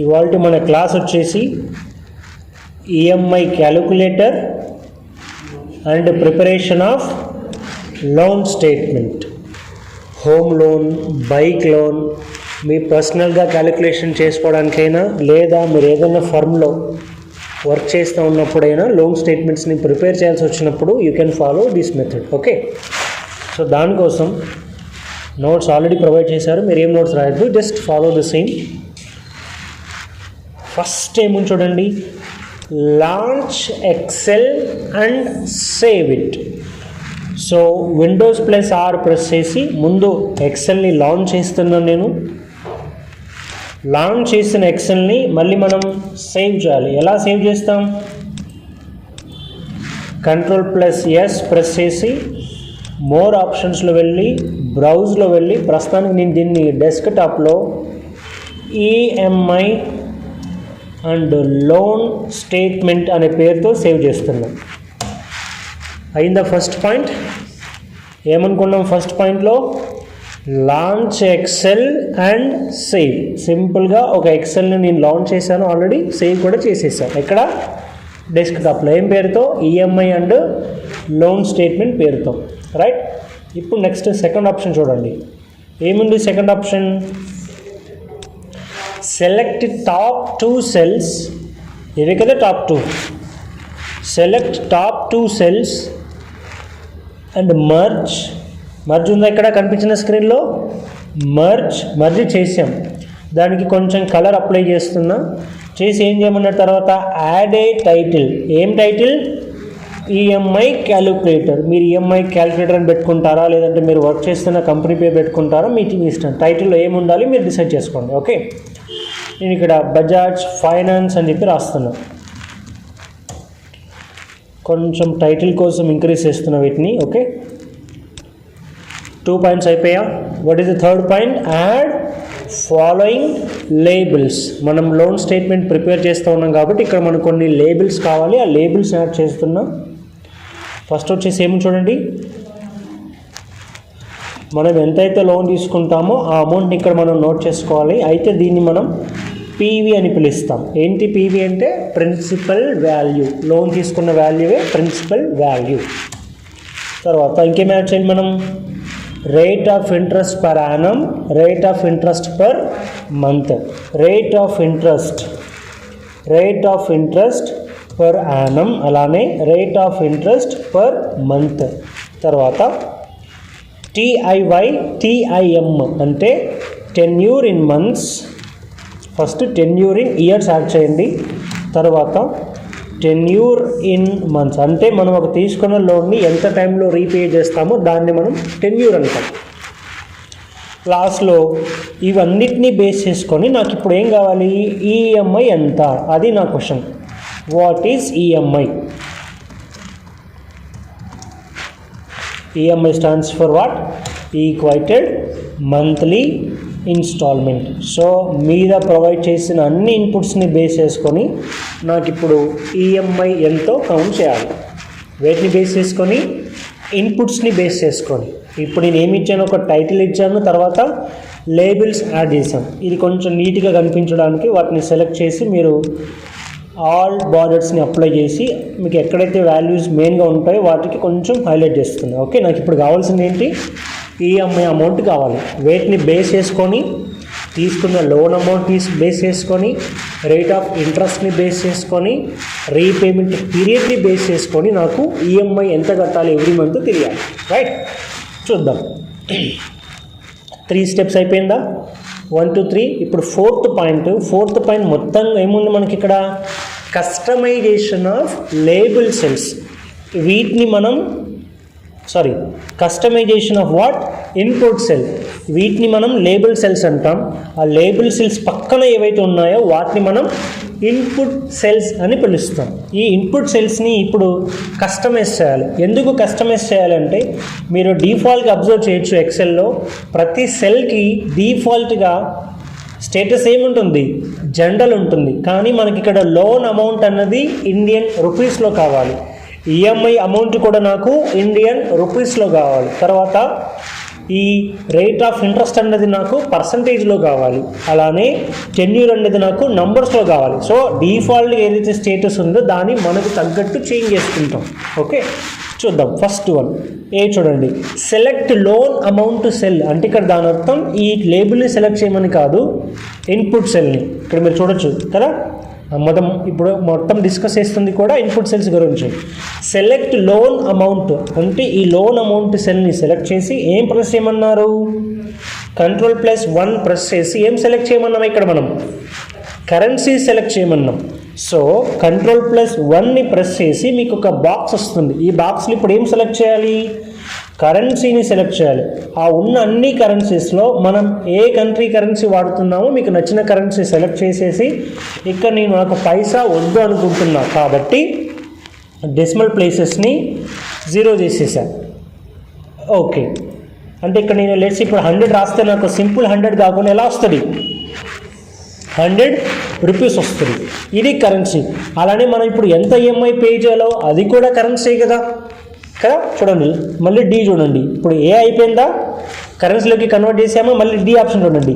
ఇవాల్టి మన క్లాస్ వచ్చేసి EMI calculator and preparation of loan statement. Home loan, bike loan, మీ పర్సనల్గా క్యాలిక్యులేషన్ చేసుకోవడానికైనా లేదా మీరు ఏదైనా ఫర్మ్లో వర్క్ చేస్తూ ఉన్నప్పుడైనా లోన్ స్టేట్మెంట్స్ని ప్రిపేర్ చేయాల్సి వచ్చినప్పుడు you can follow this method. Okay, so దానికోసం నోట్స్ ఆల్రెడీ ప్రొవైడ్ చేశారు, మీరు ఏం నోట్స్ రాయద్దు, just follow the same. First ఏముంది చూడండి, launch Excel and save it. So Windows +R press చేసి ముందు ఎక్సెల్ని లాంచ్ చేస్తున్నాను నేను. లాంచ్ చేసిన ఎక్సెల్ని మళ్ళీ మనం సేవ్ చేయాలి. ఎలా సేవ్ చేస్తాం? Ctrl+S ప్రెస్ చేసి మోర్ ఆప్షన్స్లో వెళ్ళి బ్రౌజ్లో వెళ్ళి ప్రస్తుతానికి నేను దీన్ని డెస్క్టాప్లో ఈఎంఐ అండ్ లోన్ స్టేట్మెంట్ అనే పేరుతో సేవ్ చేస్తున్నాం. అయిందా ఫస్ట్ పాయింట్? ఏమనుకున్నాం ఫస్ట్ పాయింట్లో? Launch Excel and save. సింపుల్గా ఒక ఎక్సెల్ని నేను లాంచ్ చేశాను ఆల్రెడీ, సేవ్ కూడా చేసేసాను. ఎక్కడ? డెస్క్టాప్లో. ఏం పేరుతో? ఈఎంఐ అండ్ లోన్ స్టేట్మెంట్ పేరుతో. రైట్. ఇప్పుడు నెక్స్ట్ సెకండ్ ఆప్షన్ చూడండి. ఏముంది second option? Select top 2 cells. ఇవి కదా top 2. Select top 2 cells and merge. Merge ఉందా ఇక్కడ కనిపించిన స్క్రీన్లో? మర్జ్ చేసాం. దానికి కొంచెం కలర్ అప్లై చేస్తున్నా. చేసి ఏం చేయమన్న తర్వాత యాడ్ ఏ టైటిల్. ఏం టైటిల్? EMI calculator. మీరు ఈఎంఐ క్యాలిక్యులేటర్ అని పెట్టుకుంటారా, లేదంటే మీరు వర్క్ చేస్తున్న కంపెనీ పేరు పెట్టుకుంటారా, మీ ఇష్టం. టైటిల్లో ఏమి ఉండాలి మీరు డిసైడ్ చేసుకోండి. ఓకే, నేను ఇక్కడ బజాజ్ ఫైనాన్స్ అని చెప్పి రాస్తున్నా. కొంచెం టైటిల్ కోసం ఇంక్రీజ్ చేస్తున్నా వీటిని. ఓకే, 2 పాయింట్స్ అయిపోయా. What is the third point? Add following labels. మనం లోన్ స్టేట్మెంట్ ప్రిపేర్ చేస్తూ ఉన్నాం కాబట్టి ఇక్కడ మనకు కొన్ని లేబుల్స్ కావాలి, ఆ లేబుల్స్ యాడ్ చేస్తున్నాం. ఫస్ట్ వచ్చేసి ఏమి చూడండి, మనం ఎంతైతే లోన్ తీసుకుంటామో ఆ అమౌంట్ని ఇక్కడ మనం నోట్ చేసుకోవాలి. అయితే దీన్ని మనం పీవీ అని పిలుస్తాం. ఏంటి పీవీ అంటే? Principal value. లోన్ తీసుకున్న వాల్యూవే ప్రిన్సిపల్ వాల్యూ. తర్వాత ఇంకేం యాడ్ చేయాలి మనం? Rate of interest per annum, rate of interest per month. Rate of interest per annum, అలానే rate of interest per month. తర్వాత TIY, TIM అంటే tenure in months. First tenure in years add చేయండి. తర్వాత tenure in months అంటే మనం ఒక తీసుకున్న లోన్ని ఎంత టైంలో రీపే చేస్తామో దాన్ని మనం టెన్యూర్ అంటాం. లాస్ట్లో ఇవన్నిటినీ బేస్ చేసుకొని నాకు ఇప్పుడు ఏం కావాలి? ఈఎంఐ ఎంత? అది నా question. What is EMI? EMI stands for what? Equated monthly instalment. So మీద ప్రొవైడ్ చేసిన అన్ని ఇన్పుట్స్ని బేస్ చేసుకొని నాకు ఇప్పుడు ఈఎంఐ ఎంతో కౌంట్ చేయాలి. వేటిని బేస్ చేసుకొని? ఇన్పుట్స్ని బేస్ చేసుకొని. ఇప్పుడు నేను ఏమి ఇచ్చాను? ఒక టైటిల్ ఇచ్చాను, తర్వాత లేబుల్స్ యాడ్ చేశాను. ఇది కొంచెం నీట్గా కనిపించడానికి వాటిని సెలెక్ట్ చేసి మీరు ఆల్ బార్డర్స్ని అప్లై చేసి మీకు ఎక్కడైతే వాల్యూస్ మెయిన్గా ఉంటాయో వాటికి కొంచెం హైలైట్ చేస్తున్నాను. ఓకే, నాకు ఇప్పుడు కావాల్సింది ఏంటి? ఈఎంఐ అమౌంట్ కావాలి. వేటిని బేస్ చేసుకొని? తీసుకున్న లోన్ అమౌంట్ బేస్ చేసుకొని, రేట్ ఆఫ్ ఇంట్రెస్ట్ని బేస్ చేసుకొని, రీపేమెంట్ పీరియడ్ని బేస్ చేసుకొని నాకు ఈఎంఐ ఎంత కట్టాలి ఎవ్రీ మంత్ తెలియాలి. రైట్, చూద్దాం. 3 స్టెప్స్ అయిపోయిందా? 1 to 3. ఇప్పుడు ఫోర్త్ పాయింట్ మొత్తం ఏముంది మనకి ఇక్కడ? Customisation of label cells. వీటిని మనం customisation of what? Input cell. వీటిని మనం లేబుల్ సెల్స్ అంటాం. ఆ లేబుల్ సెల్స్ పక్కన ఏవైతే ఉన్నాయో వాటిని మనం ఇన్పుట్ సెల్స్ అని పిలుస్తాం. ఈ ఇన్పుట్ సెల్స్ని ఇప్పుడు కస్టమైజ్ చేయాలి. ఎందుకు కస్టమైజ్ చేయాలంటే మీరు డిఫాల్ట్గా అబ్జర్వ్ చేయొచ్చు ఎక్సెల్లో ప్రతి సెల్కి డిఫాల్ట్గా స్టేటస్ ఏముంటుంది? జనరల్ ఉంటుంది. కానీ మనకి ఇక్కడ లోన్ అమౌంట్ అన్నది ఇండియన్ రూపీస్లో కావాలి. ఈఎంఐ అమౌంట్ కూడా నాకు ఇండియన్ రూపీస్లో కావాలి. తర్వాత ఈ రేట్ ఆఫ్ ఇంట్రెస్ట్ అనేది నాకు పర్సంటేజ్లో కావాలి, అలానే టెన్యూర్ అనేది నాకు నంబర్స్లో కావాలి. సో డిఫాల్ట్గా ఏదైతే స్టేటస్ ఉందో దాన్ని మనకు తగ్గట్టు చేంజ్ చేసుకుంటాం. ఓకే, చూద్దాం. ఫస్ట్ వన్ చూడండి, సెలెక్ట్ లోన్ అమౌంట్ సెల్ అంటే ఇక్కడ దాని అర్థం ఈ లేబుల్ని సెలెక్ట్ చేయమని కాదు, ఇన్పుట్ సెల్ని. ఇక్కడ మీరు చూడొచ్చు కదా, మొత్తం డిస్కస్ చేస్తుంది కూడా ఇన్పుట్ సెల్స్ గురించి. సెలెక్ట్ లోన్ అమౌంట్ అంటే ఈ లోన్ అమౌంట్ సెల్ని సెలెక్ట్ చేసి ఏం ప్రెస్ చేయమన్నారు, Ctrl+1 ప్రెస్ చేసి ఏం సెలెక్ట్ చేయమన్నాం, ఇక్కడ మనం కరెన్సీ సెలెక్ట్ చేయమన్నాం. సో Ctrl+1ని ప్రెస్ చేసి మీకు ఒక బాక్స్ వస్తుంది. ఈ బాక్స్లో ఇప్పుడు ఏం సెలెక్ట్ చేయాలి, కరెన్సీని సెలెక్ట్ చేయాలి. ఆ ఉన్న అన్ని కరెన్సీస్లో మనం ఏ కంట్రీ కరెన్సీ వాడుతున్నామో మీకు నచ్చిన కరెన్సీ సెలెక్ట్ చేసేసి, ఇక్కడ నేను నాకు పైసా వద్దు అనుకుంటున్నా కాబట్టి డెసిమల్ ప్లేసెస్ని 0 చేసేసాను. ఓకే, అంటే ఇక్కడ నేను లెట్స్ ఇప్పుడు 100 రాస్తే నాకు సింపుల్ 100 కాకుండా ఎలా వస్తుంది, 100 రూపీస్ వస్తుంది. ఇది కరెన్సీ. అలానే మనం ఇప్పుడు ఎంత ఈఎంఐ పే చేయాలో అది కూడా కరెన్సీ కదా. చూడండి, మళ్ళీ డి చూడండి, ఇప్పుడు ఏ అయిపోయిందా, కరెన్సీలోకి కన్వర్ట్ చేసామో. మళ్ళీ డి ఆప్షన్ చూడండి,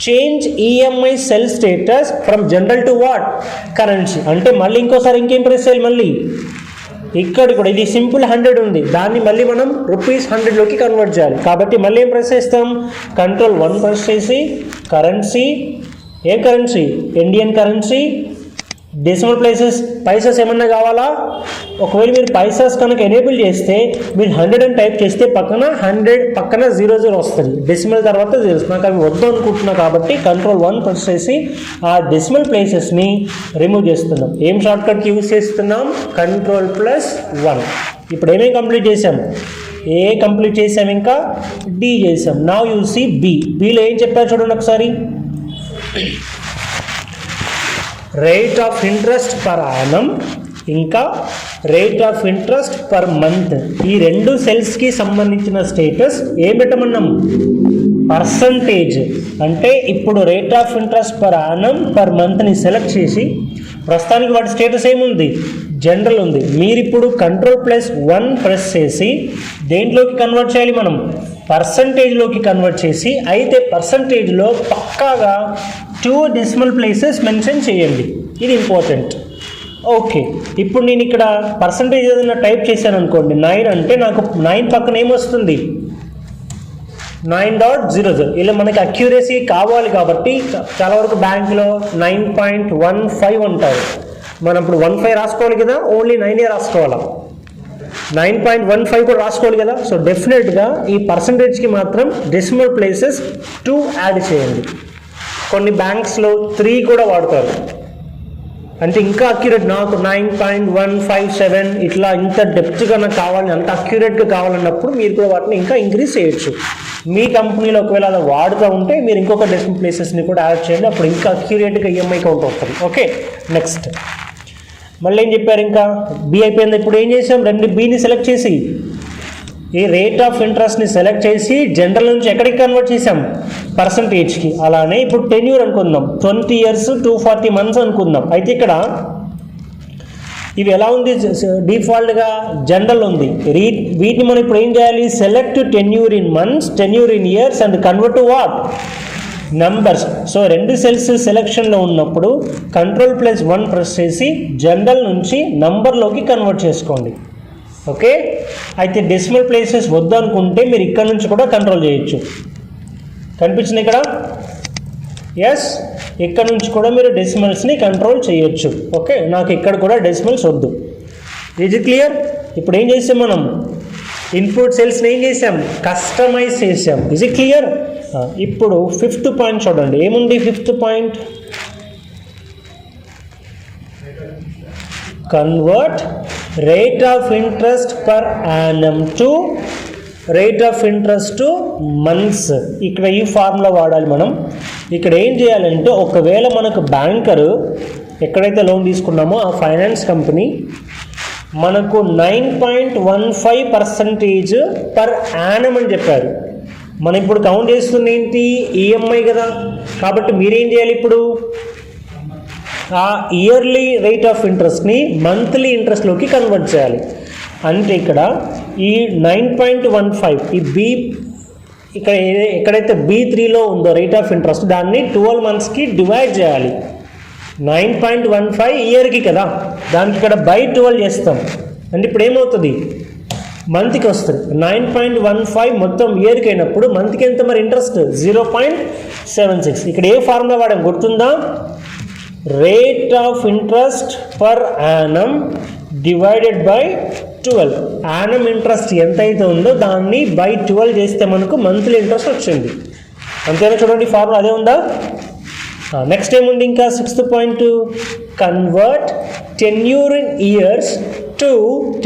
change EMI cell status from general to what, currency. అంటే మళ్ళీ ఇంకోసారి ఇంకేం ప్రెస్ చేయాలి, మళ్ళీ ఇక్కడ కూడా ఇది సింపుల్ 100 ఉంది, దాన్ని మళ్ళీ మనం ₹100లోకి కన్వర్ట్ చేయాలి. కాబట్టి మళ్ళీ ఏం ప్రెస్ చేస్తాం, Ctrl+1 ప్రెస్ చేసి కరెన్సీ, ఏ currency, Indian currency, decimal places, పైసెస్ ఏమన్నా కావాలా. ఒకవేళ మీరు పైసెస్ కనుక ఎనేబుల్ చేస్తే మీరు 100 అని టైప్ చేస్తే పక్కన 100 పక్కన 00 వస్తుంది, డెసిమల్ తర్వాత 0. నాకు అవి వద్దు అనుకుంటున్నా కాబట్టి Ctrl+1 ప్రెస్ చేసి ఆ డెసిమల్ ప్లేసెస్ని రిమూవ్ చేస్తున్నాం. ఏం షార్ట్కట్ యూజ్ చేస్తున్నాం, Ctrl+1. ఇప్పుడు ఏమేమి కంప్లీట్ చేసాం, ఏ కంప్లీట్ చేసాం, ఇంకా డి చేసాం. నౌ యూ సీ బిలో ఏం చెప్పారు చూడండి ఒకసారి, rate of interest per annum ఇంకా rate of interest per month. ఈ 2 సెల్స్కి సంబంధించిన స్టేటస్ ఏం పెట్టమన్నాం, పర్సంటేజ్. అంటే ఇప్పుడు rate of interest per annum per మంత్ని సెలెక్ట్ చేసి ప్రస్తుతానికి వాటి స్టేటస్ ఏముంది, జనరల్ ఉంది. మీరు ఇప్పుడు Ctrl+1 ప్రెస్ చేసి దేంట్లోకి కన్వర్ట్ చేయాలి, మనం పర్సంటేజ్లోకి కన్వర్ట్ చేసి, అయితే పర్సంటేజ్లో పక్కాగా 2 డెసిమల్ ప్లేసెస్ మెన్షన్ చేయండి, ఇది ఇంపార్టెంట్. ఓకే, ఇప్పుడు నేను ఇక్కడ పర్సంటేజ్ ఏదైనా టైప్ చేశాను అనుకోండి, 9 అంటే నాకు 9 పక్కన ఏమొస్తుంది, 9.00. ఇలా మనకి అక్యూరసీ కావాలి కాబట్టి చాలా వరకు బ్యాంకులో 9.15 అంటారు. మనం ఇప్పుడు 15 రాసుకోవాలి కదా, ఓన్లీ 9 రాసుకోవాలా, 9.15 కూడా రాసుకోవాలి కదా. సో డెఫినెట్గా ఈ పర్సంటేజ్కి మాత్రం డెసిమల్ ప్లేసెస్ 2 యాడ్ చేయండి. కొన్ని బ్యాంక్స్లో 3 కూడా వాడతారు, అంటే ఇంకా అక్యురేట్. నాకు 9.157 ఇట్లా ఇంత డెప్త్గా నాకు కావాలి, అంత అక్యురేట్గా కావాలన్నప్పుడు మీరు కూడా వాటిని ఇంకా ఇంక్రీజ్ చేయొచ్చు. మీ కంపెనీలో ఒకవేళ అలా వాడుతూ ఉంటే మీరు ఇంకొక డెసిమల్ ప్లేసెస్ని కూడా యాడ్ చేయండి, అప్పుడు ఇంకా అక్యురేట్గా ఈఎంఐ కౌంట్ అవుతుంది. ఓకే, నెక్స్ట్ మళ్ళీ ఏం చెప్పారు, ఇంకా బి అయిపోయింది. ఇప్పుడు ఏం చేసాం, 2బిని సెలెక్ట్ చేసి ఈ రేట్ ఆఫ్ ఇంట్రెస్ట్ని సెలెక్ట్ చేసి జనరల్ నుంచి ఎక్కడికి కన్వర్ట్ చేసాం, పర్సంటేజ్కి. అలానే ఇప్పుడు టెన్యూర్ అనుకుందాం, 20 years 240 months అనుకుందాం. అయితే ఇక్కడ ఇవి ఎలా ఉంది, డిఫాల్ట్గా జనరల్ ఉంది. వీటిని మనం ఇప్పుడు ఏం చేయాలి, select tenure in months, tenure in years and convert to what, numbers. So 2 cells సెలెక్షన్లో ఉన్నప్పుడు Ctrl+1 ప్రెస్ చేసి జనరల్ నుంచి నంబర్లోకి కన్వర్ట్ చేసుకోండి. ఓకే, అయితే డెసిమల్ ప్లేసెస్ వద్దు అనుకుంటే మీరు ఇక్కడ నుంచి కూడా కంట్రోల్ చేయొచ్చు. కనిపించింది ఇక్కడ, ఎస్, ఇక్కడ నుంచి కూడా మీరు డెసిమల్స్ని కంట్రోల్ చేయొచ్చు. ఓకే, నాకు ఇక్కడ కూడా డెసిమల్స్ వద్దు. ఇది క్లియర్. ఇప్పుడు ఏం చేసాం, మనం ఇన్పుట్ సెల్స్ని ఏం చేసాం, కస్టమైజ్ చేసాం. ఇది క్లియర్. ఇప్పుడు 5th పాయింట్ చూడండి, ఏముంది 5th point, convert rate of interest per Yanam to rate of interest to months. ఇక్కడ ఈ ఫార్ములా వాడాలి మనం. ఇక్కడ ఏం చేయాలంటే, ఒకవేళ మనకు బ్యాంకరు ఎక్కడైతే లోన్ తీసుకున్నామో ఆ ఫైనాన్స్ కంపెనీ మనకు 9.15% పర్ యానం అని చెప్పారు. మనం ఇప్పుడు కౌంట్ చేస్తుంది ఏంటి, ఈఎంఐ కదా. కాబట్టి మీరేం చేయాలి, ఇప్పుడు ఆ ఇయర్లీ రేట్ ఆఫ్ ఇంట్రెస్ట్ని మంత్లీ ఇంట్రెస్ట్లోకి కన్వర్ట్ చేయాలి. అంటే ఇక్కడ ఈ 9.15 ఈ బి ఇక్కడ ఎక్కడైతే B3లో ఉందో రేట్ ఆఫ్ ఇంట్రెస్ట్ దాన్ని 12 మంత్స్కి డివైడ్ చేయాలి. 9.15 ఇయర్కి కదా, దానికి ఇక్కడ బై 12 చేస్తాం అంటే ఇప్పుడు ఏమవుతుంది, మంత్కి వస్తుంది. 9.15 మొత్తం ఇయర్కి అయినప్పుడు మంత్కి ఎంత మరి ఇంట్రెస్ట్ 0.76. ఇక్కడ ఏ ఫార్ములా వాడాం గుర్తుందా, rate of interest per annum divided by 12. Annum interest ఎంత అయితే ఉందో దాన్ని బై 12 చేస్తే మనకు మంత్లీ ఇంట్రెస్ట్ వచ్చింది. అంతేనా, చూడండి ఫార్ములా అదే ఉందా. నెక్స్ట్ ఏముంది ఇంకా 6th point, convert tenure in years to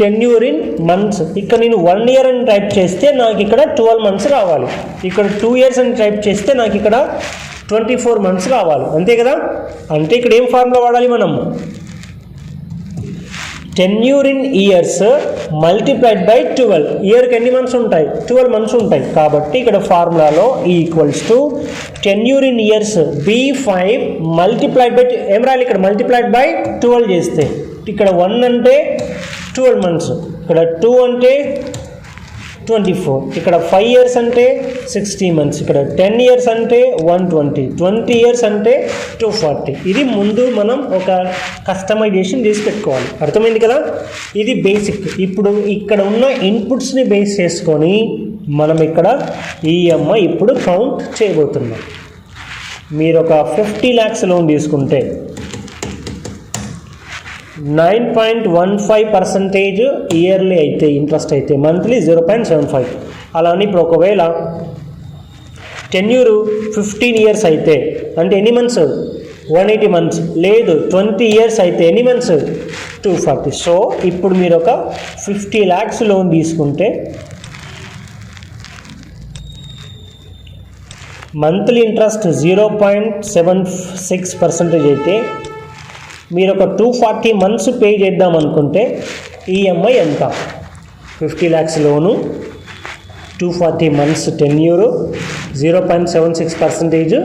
tenure in months. ఇక్కడ నేను 1 year అని టైప్ చేస్తే నాకు ఇక్కడ 12 months రావాలి. ఇక్కడ 2 years అని టైప్ చేస్తే నాకు ఇక్కడ 24 months రావాలి, అంతే కదా. అంటే ఇక్కడ ఏం ఫార్ములా వాడాలి మనం, tenure in years multiplied by 12. ఇయర్కి ఎన్ని మంత్స్ ఉంటాయి, 12 months ఉంటాయి. కాబట్టి ఇక్కడ ఫార్ములాలో equals to tenure in years B5 multiplied by ఏం రాయాలి, ఇక్కడ మల్టిప్లైడ్ బై 12 చేస్తే ఇక్కడ 1 అంటే 12 months, ఇక్కడ 2 అంటే 24, ఇక్కడ 5 years అంటే 60 months, ఇక్కడ 10 years అంటే 120, 20 years అంటే 240. ఇది ముందు మనం ఒక కస్టమైజేషన్ చేసి పెట్టుకోవాలి, అర్థమైంది కదా. ఇది బేసిక్. ఇప్పుడు ఇక్కడ ఉన్న ఇన్పుట్స్ని బేస్ చేసుకొని మనం ఇక్కడ ఈఎంఐ ఇప్పుడు కౌంట్ చేయబోతున్నాం. మీరు ఒక 50 lakhs లోన్ తీసుకుంటే 9.15% ఇయర్లీ అయితే ఇంట్రెస్ట్ అయితే మంత్లీ 0.75. అలానే ఇప్పుడు ఒకవేళ టెన్యూరు 15 years అయితే అంటే ఎన్ని మంత్స్ 180 months, లేదు 20 years అయితే ఎన్ని మంత్స్ 240. సో ఇప్పుడు మీరు ఒక 50 lakhs లోన్ తీసుకుంటే మంత్లీ ఇంట్రెస్ట్ 0.76% అయితే మీరు ఒక 240 months పే చేద్దాం అనుకుంటే ఈఎంఐ ఎంత, 50 lakhs లోను 240 months టెన్యూరు 0.76%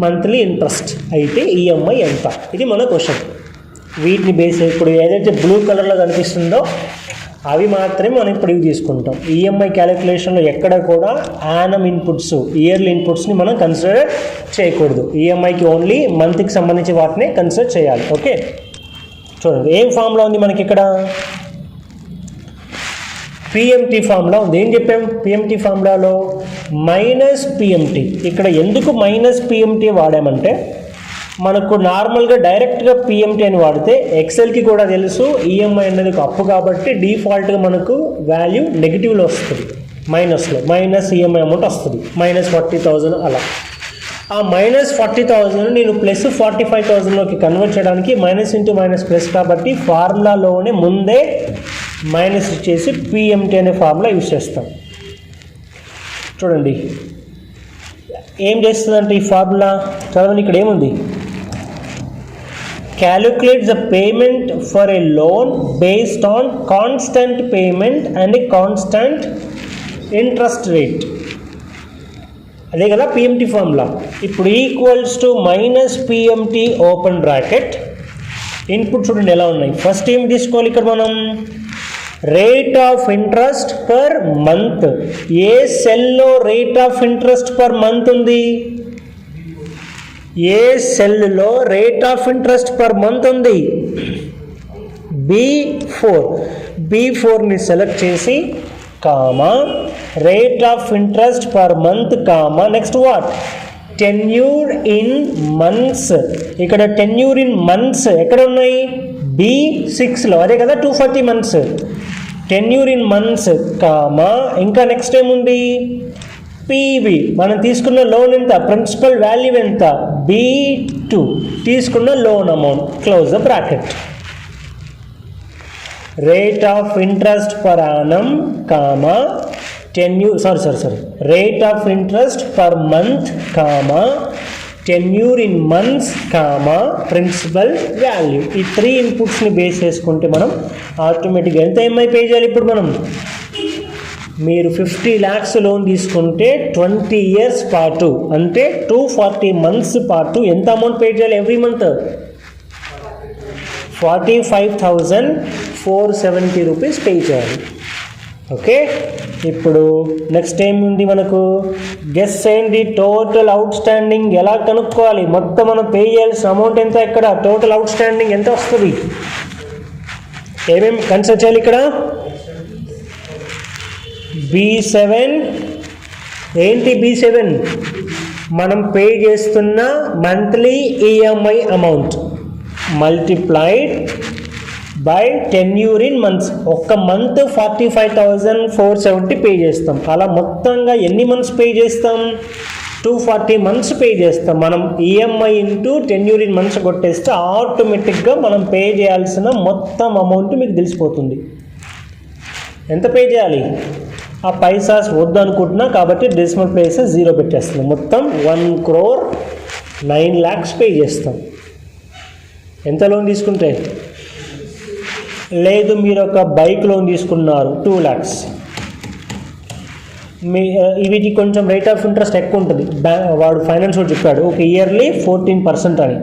మంత్లీ ఇంట్రెస్ట్ అయితే ఈఎంఐ ఎంత, ఇది మన క్వశ్చన్. వీటిని బేస్ ఇప్పుడు ఏదైతే బ్లూ కలర్లో కనిపిస్తుందో అవి మాత్రమే మనం ఇప్పుడు ఇవి తీసుకుంటాం. ఈఎంఐ క్యాలిక్యులేషన్లో ఎక్కడ కూడా యానం ఇన్పుట్స్ ఇయర్లీ ఇన్పుట్స్ని మనం కన్సిడర్ చేయకూడదు. ఈఎంఐకి ఓన్లీ మంత్కి సంబంధించి వాటిని కన్సిడర్ చేయాలి. ఓకే, చూడండి ఏం ఫార్ములా ఉంది మనకి ఇక్కడ, పిఎంటీ ఫార్ములా ఉంది. ఏం చెప్పాం పిఎంటీ ఫార్ములాలో మైనస్ పిఎంటీ. ఇక్కడ ఎందుకు మైనస్ పిఎంటీ వాడామంటే మనకు నార్మల్గా డైరెక్ట్గా పిఎంటీ అని వాడితే ఎక్సెల్కి కూడా తెలుసు ఈఎంఐ అనేది ఒక అప్పు కాబట్టి డిఫాల్ట్గా మనకు వాల్యూ నెగిటివ్లో వస్తుంది, మైనస్లో మైనస్ ఈఎంఐ అమౌంట్ వస్తుంది -40,000 అలా. ఆ -40,000 నేను +45,000లోకి కన్వర్ట్ చేయడానికి మైనస్ ఇంటూ మైనస్ ప్లస్ కాబట్టి ఫార్ములాలోనే ముందే మైనస్ ఇచ్చేసి పిఎంటీ అనే ఫార్ములా యూజ్ చేస్తాం. చూడండి ఏం చేస్తుందంటే ఈ ఫార్ములా చదవండి, ఇక్కడ ఏముంది, calculate the payment for a loan based on constant payment and a constant interest rate. అదే కదా పిఎంటీ ఫార్ములా. ఇప్పుడు equals to minus PMT open bracket. Input చూడండి ఎలా ఉన్నాయి. ఫస్ట్ ఏం తీసుకోవాలి ఇక్కడ మనం, rate of interest per month. ఏ సెల్లో rate of interest per month ఉంది, ఏ సెల్లో rate of interest per month ఉంది, B4ని సెలెక్ట్ చేసి comma rate of interest per month comma next what, tenure in months. ఇక్కడ టెన్యూర్ ఇన్ మంత్స్ ఎక్కడ ఉన్నాయి, B6లో, అదే కదా 240 months. Tenure in months comma ఇంకా నెక్స్ట్ ఏముంది, పివి మనం తీసుకున్న లోన్ ఎంత, ప్రిన్సిపల్ వాల్యూ ఎంత, B2 తీసుకున్న loan amount, close the bracket. Rate of interest per annum comma rate of interest per month comma tenure in months comma principal value. ఈ 3 ఇన్పుట్స్ని base చేసుకుంటే మనం ఆటోమేటిక్గా ఎంత ఈఎంఐ పే చేయాలి. ఇప్పుడు మనం మీరు 50 lakhs లోన్ తీసుకుంటే 20 years పాటు అంటే 240 months పాటు ఎంత అమౌంట్ పే చేయాలి ఎవ్రీ మంత్, 45,470 రూపీస్ పే చేయాలి. ఓకే, ఇప్పుడు నెక్స్ట్ ఏముంది మనకు, గెస్ చేయండి టోటల్ అవుట్ స్టాండింగ్ ఎలా కనుక్కోవాలి. మొత్తం మనం పే చేయాల్సిన అమౌంట్ ఎంత, ఇక్కడ టోటల్ అవుట్ స్టాండింగ్ ఎంత వస్తుంది, ఏమేమి కన్సిడర్ చేయాలి ఇక్కడ. B7 ఏంటి, B7 మనం పే చేస్తున్న monthly EMI amount multiplied by 10 months. ఒక్క మంత్ 45,470 పే చేస్తాం. అలా మొత్తంగా ఎన్ని మంత్స్ పే చేస్తాం, 240 months పే చేస్తాం. మనం ఈఎంఐ ఇంటూ 10 months కొట్టేస్తే ఆటోమేటిక్గా మనం పే చేయాల్సిన మొత్తం అమౌంట్ మీకు తెలిసిపోతుంది. ఎంత పే చేయాలి, ఆ పైసాస్ వద్దు అనుకుంటున్నా కాబట్టి డెసిమల్ ప్లేస్ 0 పెట్టేస్తున్నాం. మొత్తం 1,09 lakhs పే చేస్తాం. ఎంత లోన్ తీసుకుంటే, లేదు మీరు ఒక బైక్ లోన్ తీసుకున్నారు 2 lakhs, వీటికి కొంచెం రేట్ ఆఫ్ ఇంట్రెస్ట్ ఎక్కువ ఉంటుంది. వాడు ఫైనాన్స్ వాడు చెప్పాడు ఒక ఇయర్లీ 14% అని,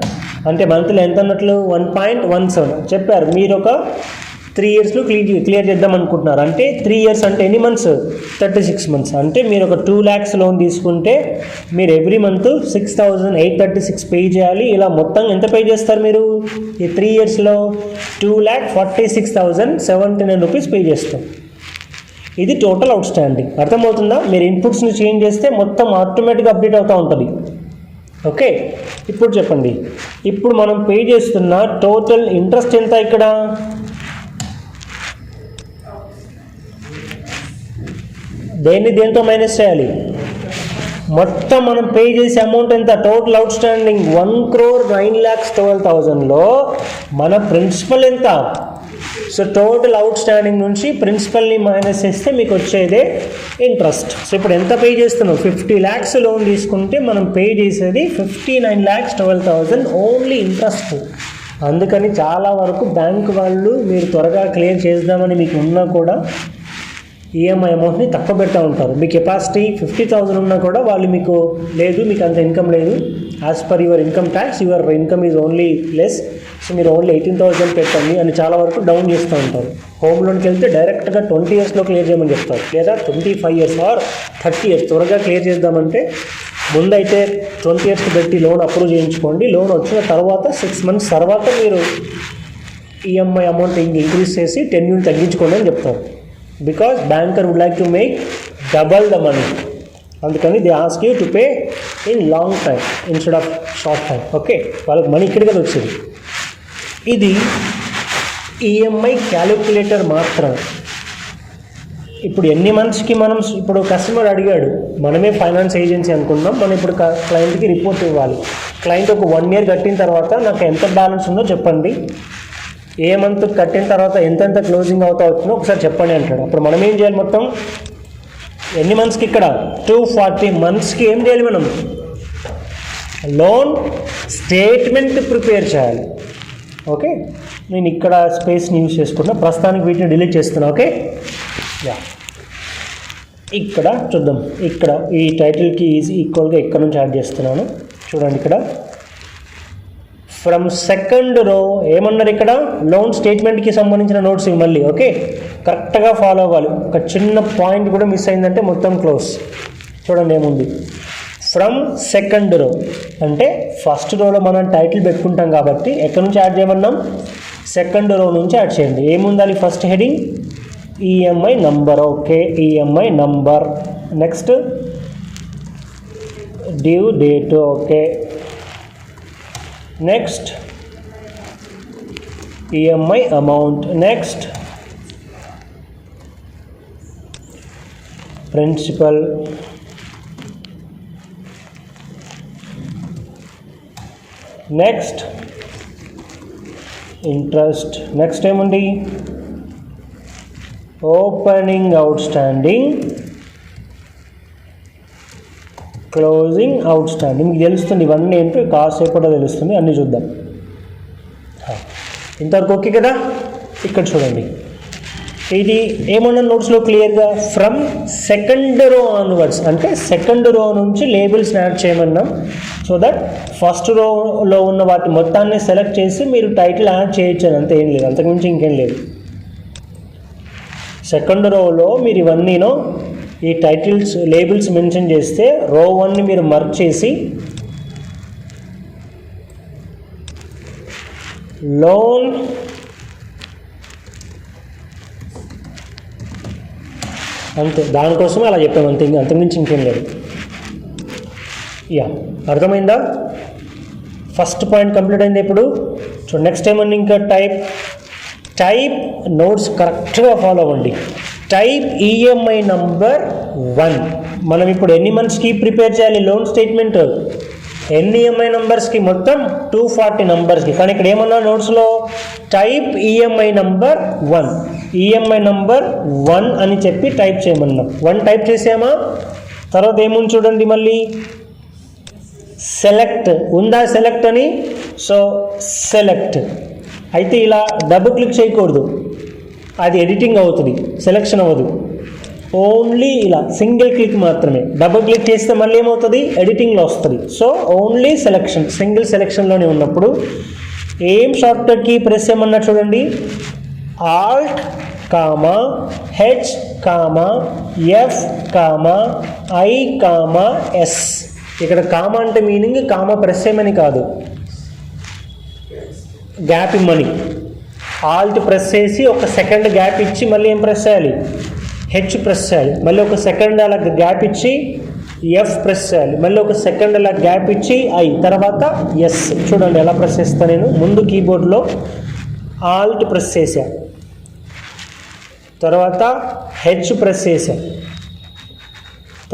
అంటే మంత్లీ ఎంత అన్నట్లు 1.17 చెప్పారు. మీరు ఒక 3 yearsలో క్లియర్ చేద్దాం అనుకుంటున్నారు, అంటే 3 years అంటే ఎన్ని మంత్స్, 36 months. అంటే మీరు ఒక 2 lakhs లోన్ తీసుకుంటే మీరు ఎవ్రీ మంత్ 6,836 పే చేయాలి. ఇలా మొత్తం ఎంత పే చేస్తారు మీరు ఈ 3 yearsలో, 2,46,079 rupees పే చేస్తాం. ఇది టోటల్ అవుట్ స్టాండింగ్. అర్థమవుతుందా, మీరు ఇన్పుట్స్ని చేంజ్ చేస్తే మొత్తం ఆటోమేటిక్గా అప్డేట్ అవుతూ ఉంటుంది. ఓకే, ఇప్పుడు చెప్పండి, ఇప్పుడు మనం పే చేస్తున్న టోటల్ ఇంట్రెస్ట్ ఎంత, ఇక్కడ దేంతో మైనస్ చేయాలి, మొత్తం మనం పే చేసే అమౌంట్ ఎంత, టోటల్ అవుట్ స్టాండింగ్ 1,09,12,000లో మన ప్రిన్సిపల్ ఎంత. సో టోటల్ అవుట్ స్టాండింగ్ నుంచి ప్రిన్సిపల్ని మైనస్ చేస్తే మీకు వచ్చేదే ఇంట్రెస్ట్. సో ఇప్పుడు ఎంత పే చేస్తున్నాం, 50 lakhs లోన్ తీసుకుంటే మనం పే చేసేది 59,12,000 ఓన్లీ ఇంట్రెస్ట్. అందుకని చాలా వరకు బ్యాంక్ వాళ్ళు మీరు త్వరగా క్లియర్ చేద్దామని మీకు ఉన్నా కూడా ఈఎంఐ అమౌంట్ని తక్కువ పెడతా ఉంటారు. మీ కెపాసిటీ 50,000 ఉన్నా కూడా వాళ్ళు మీకు లేదు, మీకు అంత ఇన్కమ్ లేదు, as per your income tax your income is only less, so మీరు ఓన్లీ 18,000 పెట్టండి అని చాలా వరకు డౌన్ చేస్తూ ఉంటారు. హోమ్ లోన్కి వెళ్తే డైరెక్ట్గా 20 yearsలో క్లియర్ చేయమని చెప్తారు, లేదా 25 years ఆర్ 30 years త్వరగా క్లియర్ చేద్దామంటే ముందైతే 20 years పెట్టి లోన్ అప్రూవ్ చేయించుకోండి. లోన్ వచ్చిన తర్వాత 6 months తర్వాత మీరు ఈఎంఐ అమౌంట్ ఇంక్రీజ్ చేసి 10 years తగ్గించుకోండి అని చెప్తారు. Because banker would like to make double the money, అందుకని they ask you to pay in long time instead of short time. Okay, వాళ్ళకి మనీ ఇక్కడికి వచ్చింది. ఇది ఈఎంఐ క్యాలిక్యులేటర్ మాత్రం. ఇప్పుడు ఎన్ని మంత్స్కి మనం, ఇప్పుడు కస్టమర్ అడిగాడు, మనమే ఫైనాన్స్ ఏజెన్సీ అనుకున్నాం, మనం ఇప్పుడు క్లయింట్కి రిపోర్ట్ ఇవ్వాలి. క్లయింట్ ఒక 1 year కట్టిన తర్వాత నాకు ఎంత బ్యాలెన్స్ ఉందో చెప్పండి, ఏ మంత్ కట్టిన తర్వాత ఎంతెంత క్లోజింగ్ అవుతా వచ్చిందో ఒకసారి చెప్పండి అంటాడు. అప్పుడు మనం ఏం చేయాలి, మొత్తం ఎన్ని మంత్స్కి, ఇక్కడ 240 monthsకి ఏం చేయాలి, మనం లోన్ స్టేట్మెంట్ ప్రిపేర్ చేయాలి. ఓకే, నేను ఇక్కడ స్పేస్ని యూజ్ చేసుకున్నా, ప్రస్తుతానికి వీటిని డిలీట్ చేస్తున్నా. ఓకే, యా, ఇక్కడ చూద్దాం, ఇక్కడ ఈ టైటిల్కి ఈక్వల్గా ఇక్కడ నుంచి యాడ్ చేస్తున్నాను. చూడండి, ఇక్కడ ఫ్రమ్ సెకండ్ రో ఏమన్నారు, ఇక్కడ లోన్ స్టేట్మెంట్కి సంబంధించిన నోట్స్ ఇవి మళ్ళీ. ఓకే, కరెక్ట్గా ఫాలో అవ్వాలి. ఒక చిన్న పాయింట్ కూడా మిస్ అయిందంటే మొత్తం క్లోజ్. చూడండి ఏముంది, ఫ్రమ్ సెకండ్ రో అంటే ఫస్ట్ రోలో మనం టైటిల్ పెట్టుకుంటాం కాబట్టి ఎక్కడి నుంచి యాడ్ చేయమన్నాం, సెకండ్ రో నుంచి యాడ్ చేయండి. ఏముండాలి, first heading EMI number. Okay, EMI number. Next due date. Okay, next EMI amount. Next principal. Next interest. Next ఏముంది, opening outstanding, closing outstanding. మీకు తెలుస్తుంది ఇవన్నీ ఏంటో, కాసేపట్లో తెలుస్తుంది, అన్నీ చూద్దాం. ఇంతవరకు ఓకే కదా. ఇక్కడ చూడండి, ఇది ఏమన్నా నోట్స్లో క్లియర్గా ఫ్రమ్ సెకండ్ రో ఆన్వర్డ్స్ అంటే సెకండ్ రో నుంచి లేబుల్స్ యాడ్ చేయమన్నాం. సో దట్ ఫస్ట్ రోలో ఉన్న వాటి మొత్తాన్ని సెలెక్ట్ చేసి మీరు టైటిల్ యాడ్ చేయొచ్చు, అంతే, ఏం లేదు, అంతకుమించి ఇంకేం లేదు. సెకండ్ రోలో మీరు ఇవన్నీనో ఈ టైటిల్స్ లేబుల్స్ మెన్షన్ చేస్తే రో 1ని మీరు మార్క్ చేసి లోన్ అంతే, దానికోసమే అలా చెప్పాము అంతే, అంతకుమించి ఇంకేం లేదు. యా, అర్థమైందా? ఫస్ట్ పాయింట్ కంప్లీట్ అయింది. ఇప్పుడు సో నెక్స్ట్ ఏమన్నా ఇంకా టైప్ నోట్స్ కరెక్ట్గా ఫాలో అవ్వండి. Type EMI number 1. మనం ఇప్పుడు ఎన్ని మంత్స్కి ప్రిపేర్ చేయాలి లోన్ స్టేట్మెంట్? ఎన్ని ఈఎంఐ నంబర్స్కి? మొత్తం 240 నంబర్స్కి. కానీ ఇక్కడ ఏమన్నా నోట్స్లో type EMI number 1, EMI number 1 అని చెప్పి టైప్ చేయమన్నాం. 1 టైప్ చేసామా? తర్వాత ఏముంది చూడండి, మళ్ళీ సెలెక్ట్ ఉందా, సెలెక్ట్ అని. సో సెలెక్ట్ అయితే ఇలా డబుల్ క్లిక్ చేయకూడదు, అది ఎడిటింగ్ అవుతుంది, సెలెక్షన్ అవ్వదు. ఓన్లీ ఇలా సింగిల్ క్లిక్ మాత్రమే. డబుల్ క్లిక్ చేస్తే మళ్ళీ ఏమవుతుంది, ఎడిటింగ్లో వస్తుంది. సో ఓన్లీ సెలెక్షన్, సింగిల్ సెలెక్షన్లోనే ఉన్నప్పుడు ఏం షార్ట్కట్ కీ ప్రెస్ చేయమన్నా చూడండి, Alt comma H comma F comma I comma S. ఇక్కడ కామా అంటే మీనింగ్ కామా ప్రెస్ చేయమని కాదు, గ్యాప్ ఇమ్మని. ఆల్ట్ ప్రెస్ చేసి ఒక సెకండ్ గ్యాప్ ఇచ్చి మళ్ళీ ఏం ప్రెస్ చేయాలి, హెచ్ ప్రెస్ చేయాలి. మళ్ళీ ఒక సెకండ్ అలా గ్యాప్ ఇచ్చి ఎఫ్ ప్రెస్ చేయాలి. మళ్ళీ ఒక సెకండ్ అలా గ్యాప్ ఇచ్చి ఐ, తర్వాత ఎస్. చూడండి ఎలా ప్రెస్ చేస్తాను నేను. ముందు కీబోర్డ్లో ఆల్ట్ ప్రెస్ చేశా, తర్వాత హెచ్ ప్రెస్ చేశా,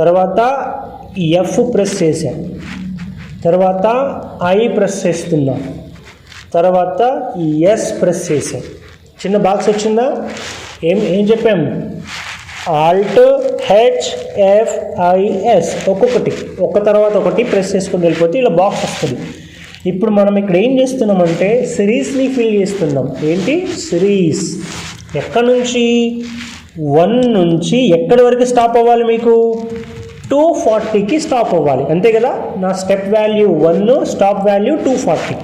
తర్వాత ఎఫ్ ప్రెస్ చేశా, తర్వాత ఐ ప్రెస్ చేస్తున్నా, తర్వాత ఎస్ ప్రెస్ చేశా. చిన్న బాక్స్ వచ్చిందా? ఏం చెప్పాము, Alt H F I S ఒక్కొక్కటి ఒక తర్వాత ఒకటి ప్రెస్ చేసుకుని వెళ్ళిపోతే ఇలా బాక్స్ వస్తుంది. ఇప్పుడు మనం ఇక్కడ ఏం చేస్తున్నామంటే సిరీస్ని ఫిల్ చేస్తున్నాం. ఏంటి సిరీస్? ఎక్కడి నుంచి? 1 నుంచి ఎక్కడి వరకు స్టాప్ అవ్వాలి మీకు? 240కి స్టాప్ అవ్వాలి, అంతే కదా. నా స్టెప్ వాల్యూ 1, స్టాప్ వాల్యూ 240.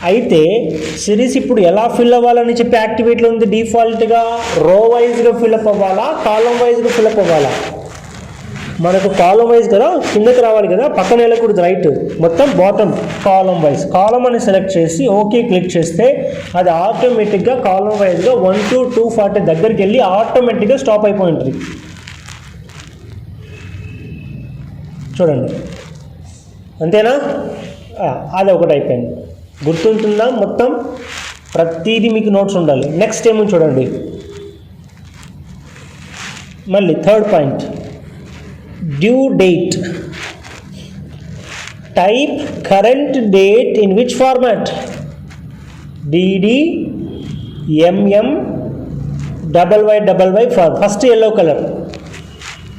అయితే సిరీస్ ఇప్పుడు ఎలా ఫిల్ అవ్వాలని చెప్పి యాక్టివేట్లో ఉంది. డిఫాల్ట్గా రో వైజ్గా ఫిల్అప్ అవ్వాలా, కాలం వైజ్గా ఫిల్అప్ అవ్వాలా? మనకు కాలం వైజ్ కదా, కిందకి రావాలి కదా, పక్కన వెళ్ళకూడదు, రైట్. మొత్తం బాటమ్ కాలం వైజ్. కాలం అని సెలెక్ట్ చేసి ఓకే క్లిక్ చేస్తే అది ఆటోమేటిక్గా కాలం వైజ్గా 1 to 240 దగ్గరికి వెళ్ళి ఆటోమేటిక్గా స్టాప్ అయిపోయి ఉంటుంది. చూడండి, అంతేనా? అది ఒకటి అయిపోయింది. గుర్తుంటుందా? మొత్తం ప్రతిదీ మీకు నోట్స్ ఉండాలి. నెక్స్ట్ ఏమో చూడండి, మళ్ళీ third point, due date. Type current date in which format? DD MM YY form. First yellow colour.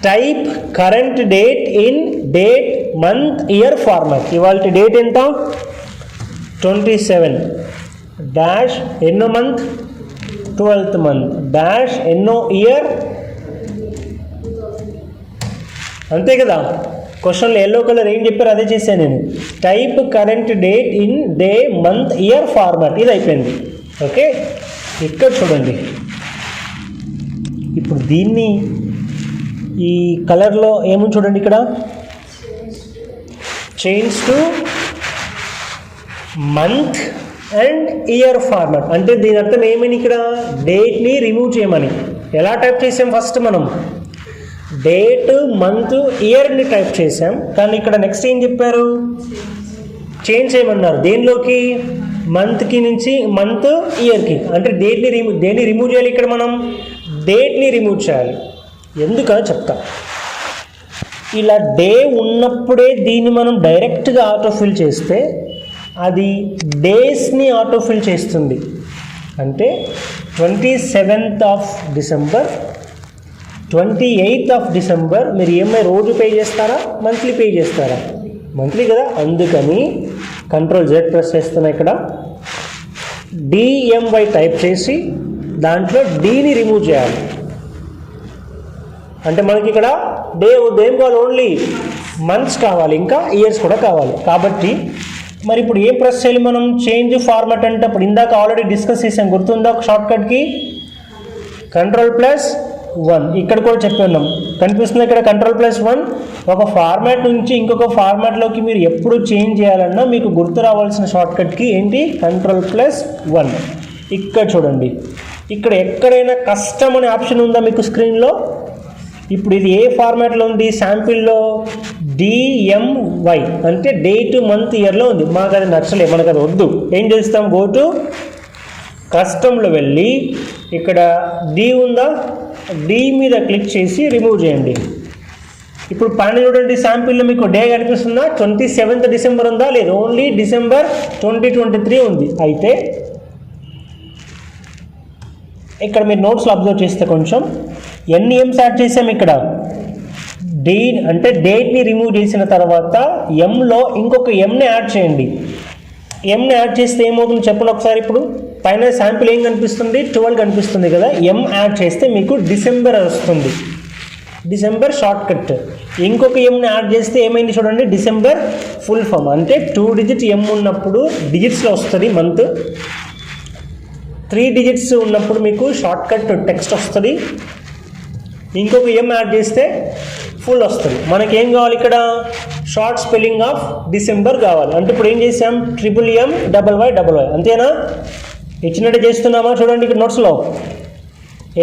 Type current date in date month year format. ఇవాళ డేట్ ఎంత? 27 డాష్ ఎన్నో మంత్? 12th మంత్ డాష్ ఎన్నో year? అంతే కదా. క్వశ్చన్లో yellow colour ఏం చెప్పారు అదే చేశాను నేను. Type current date in day month year format. ఇది అయిపోయింది. ఓకే, ఇక్కడ చూడండి, ఇప్పుడు దీన్ని ఈ కలర్లో ఏముంది చూడండి, ఇక్కడ change to month and year format. అంటే దీని అర్థం ఏమని, ఇక్కడ డేట్ని రిమూవ్ చేయమని. ఎలా టైప్ చేసాం? ఫస్ట్ మనం డేట్, మంత్, ఇయర్ని టైప్ చేసాం. కానీ ఇక్కడ నెక్స్ట్ ఏం చెప్పారు? చేంజ్ చేయమన్నారు. దేనిలోకి? మంత్కి నుంచి మంత్, ఇయర్కి. అంటే దేన్ని రిమూవ్ చేయాలి? ఇక్కడ మనం డేట్ని రిమూవ్ చేయాలి. ఎందుకని చెప్తా. ఇలా డే ఉన్నప్పుడే దీన్ని మనం డైరెక్ట్గా ఆటోఫిల్ చేస్తే అది డేస్ని ఆటోఫిల్ చేస్తుంది. అంటే 27th of December, 28th of December మీరు ఈఎంఐ రోజు పే చేస్తారా, మంత్లీ పే చేస్తారా? మంత్లీ కదా. అందుకని Ctrl+Z ప్రెస్ చేస్తున్నా. ఇక్కడ డిఎంవై టైప్ చేసి దాంట్లో డీని రిమూవ్ చేయాలి. అంటే మనకి ఇక్కడ డే ఏం కావాలి? ఓన్లీ మంత్స్ కావాలి, ఇంకా ఇయర్స్ కూడా కావాలి. కాబట్టి మరి ఇప్పుడు ఏం ప్రెస్ చేయాలి మనం? చేంజ్ ఫార్మాట్ అంటే అప్పుడు ఇందాక ఆల్రెడీ డిస్కస్ చేసాం, గుర్తుందా? ఒక షార్ట్కట్కి Ctrl+1 ఇక్కడ కూడా చెప్పి ఉన్నాం, కనిపిస్తుంది ఇక్కడ Ctrl+1. ఒక ఫార్మాట్ నుంచి ఇంకొక ఫార్మాట్లోకి మీరు ఎప్పుడు చేంజ్ చేయాలన్నా మీకు గుర్తు రావాల్సిన షార్ట్కట్కి ఏంటి Ctrl+1. ఇక్కడ చూడండి, ఇక్కడ ఎక్కడైనా కస్టమ్ అనే ఆప్షన్ ఉందా మీకు స్క్రీన్లో? ఇప్పుడు ఇది ఏ ఫార్మాట్లో ఉంది? శాంపిల్లో DMY అంటే డేట్ మంత్ ఇయర్లో ఉంది. మాకు అది నచ్చలేదు, మనకు అది వద్దు. ఏం చేస్తాం? గో టు కస్టమ్లో వెళ్ళి ఇక్కడ D ఉందా, D మీద క్లిక్ చేసి రిమూవ్ చేయండి. ఇప్పుడు పైన చూడండి, శాంపిల్లో మీకు డే కనిపిస్తుందా? 27th డిసెంబర్ ఉందా? లేదు, ఓన్లీ డిసెంబర్ 2023 ఉంది. అయితే ఇక్కడ మీరు నోట్స్లో అబ్జర్వ్ చేస్తే కొంచెం ఎన్ని ఎమ్స్ యాడ్ చేసాం ఇక్కడ? డే అంటే డేట్ని రిమూవ్ చేసిన తర్వాత ఎంలో ఇంకొక ఎంని యాడ్ చేయండి. ఎంని యాడ్ చేస్తే ఏమవుతుంది చెప్పండి ఒకసారి. ఇప్పుడు పైన శాంపిల్ ఏం కనిపిస్తుంది? 12 కనిపిస్తుంది కదా. ఎం యాడ్ చేస్తే మీకు డిసెంబర్ వస్తుంది, డిసెంబర్ షార్ట్ కట్. ఇంకొక ఎంని యాడ్ చేస్తే ఏమైంది చూడండి, డిసెంబర్ ఫుల్ ఫామ్. అంటే 2 డిజిట్ ఎం ఉన్నప్పుడు డిజిట్స్లో వస్తుంది మంత్, 3 డిజిట్స్ ఉన్నప్పుడు మీకు షార్ట్ కట్ టెక్స్ట్ వస్తుంది. ఇంకొక ఎం యాడ్ చేస్తే ఫుల్ వస్తుంది. మనకేం కావాలి ఇక్కడ? షార్ట్ స్పెల్లింగ్ ఆఫ్ డిసెంబర్ కావాలి. అంటే ఇప్పుడు ఏం చేసాం? MMYY అంతేనా? ఇచ్చినట్టు చేస్తున్నామా? చూడండి ఇక్కడ నోట్స్లో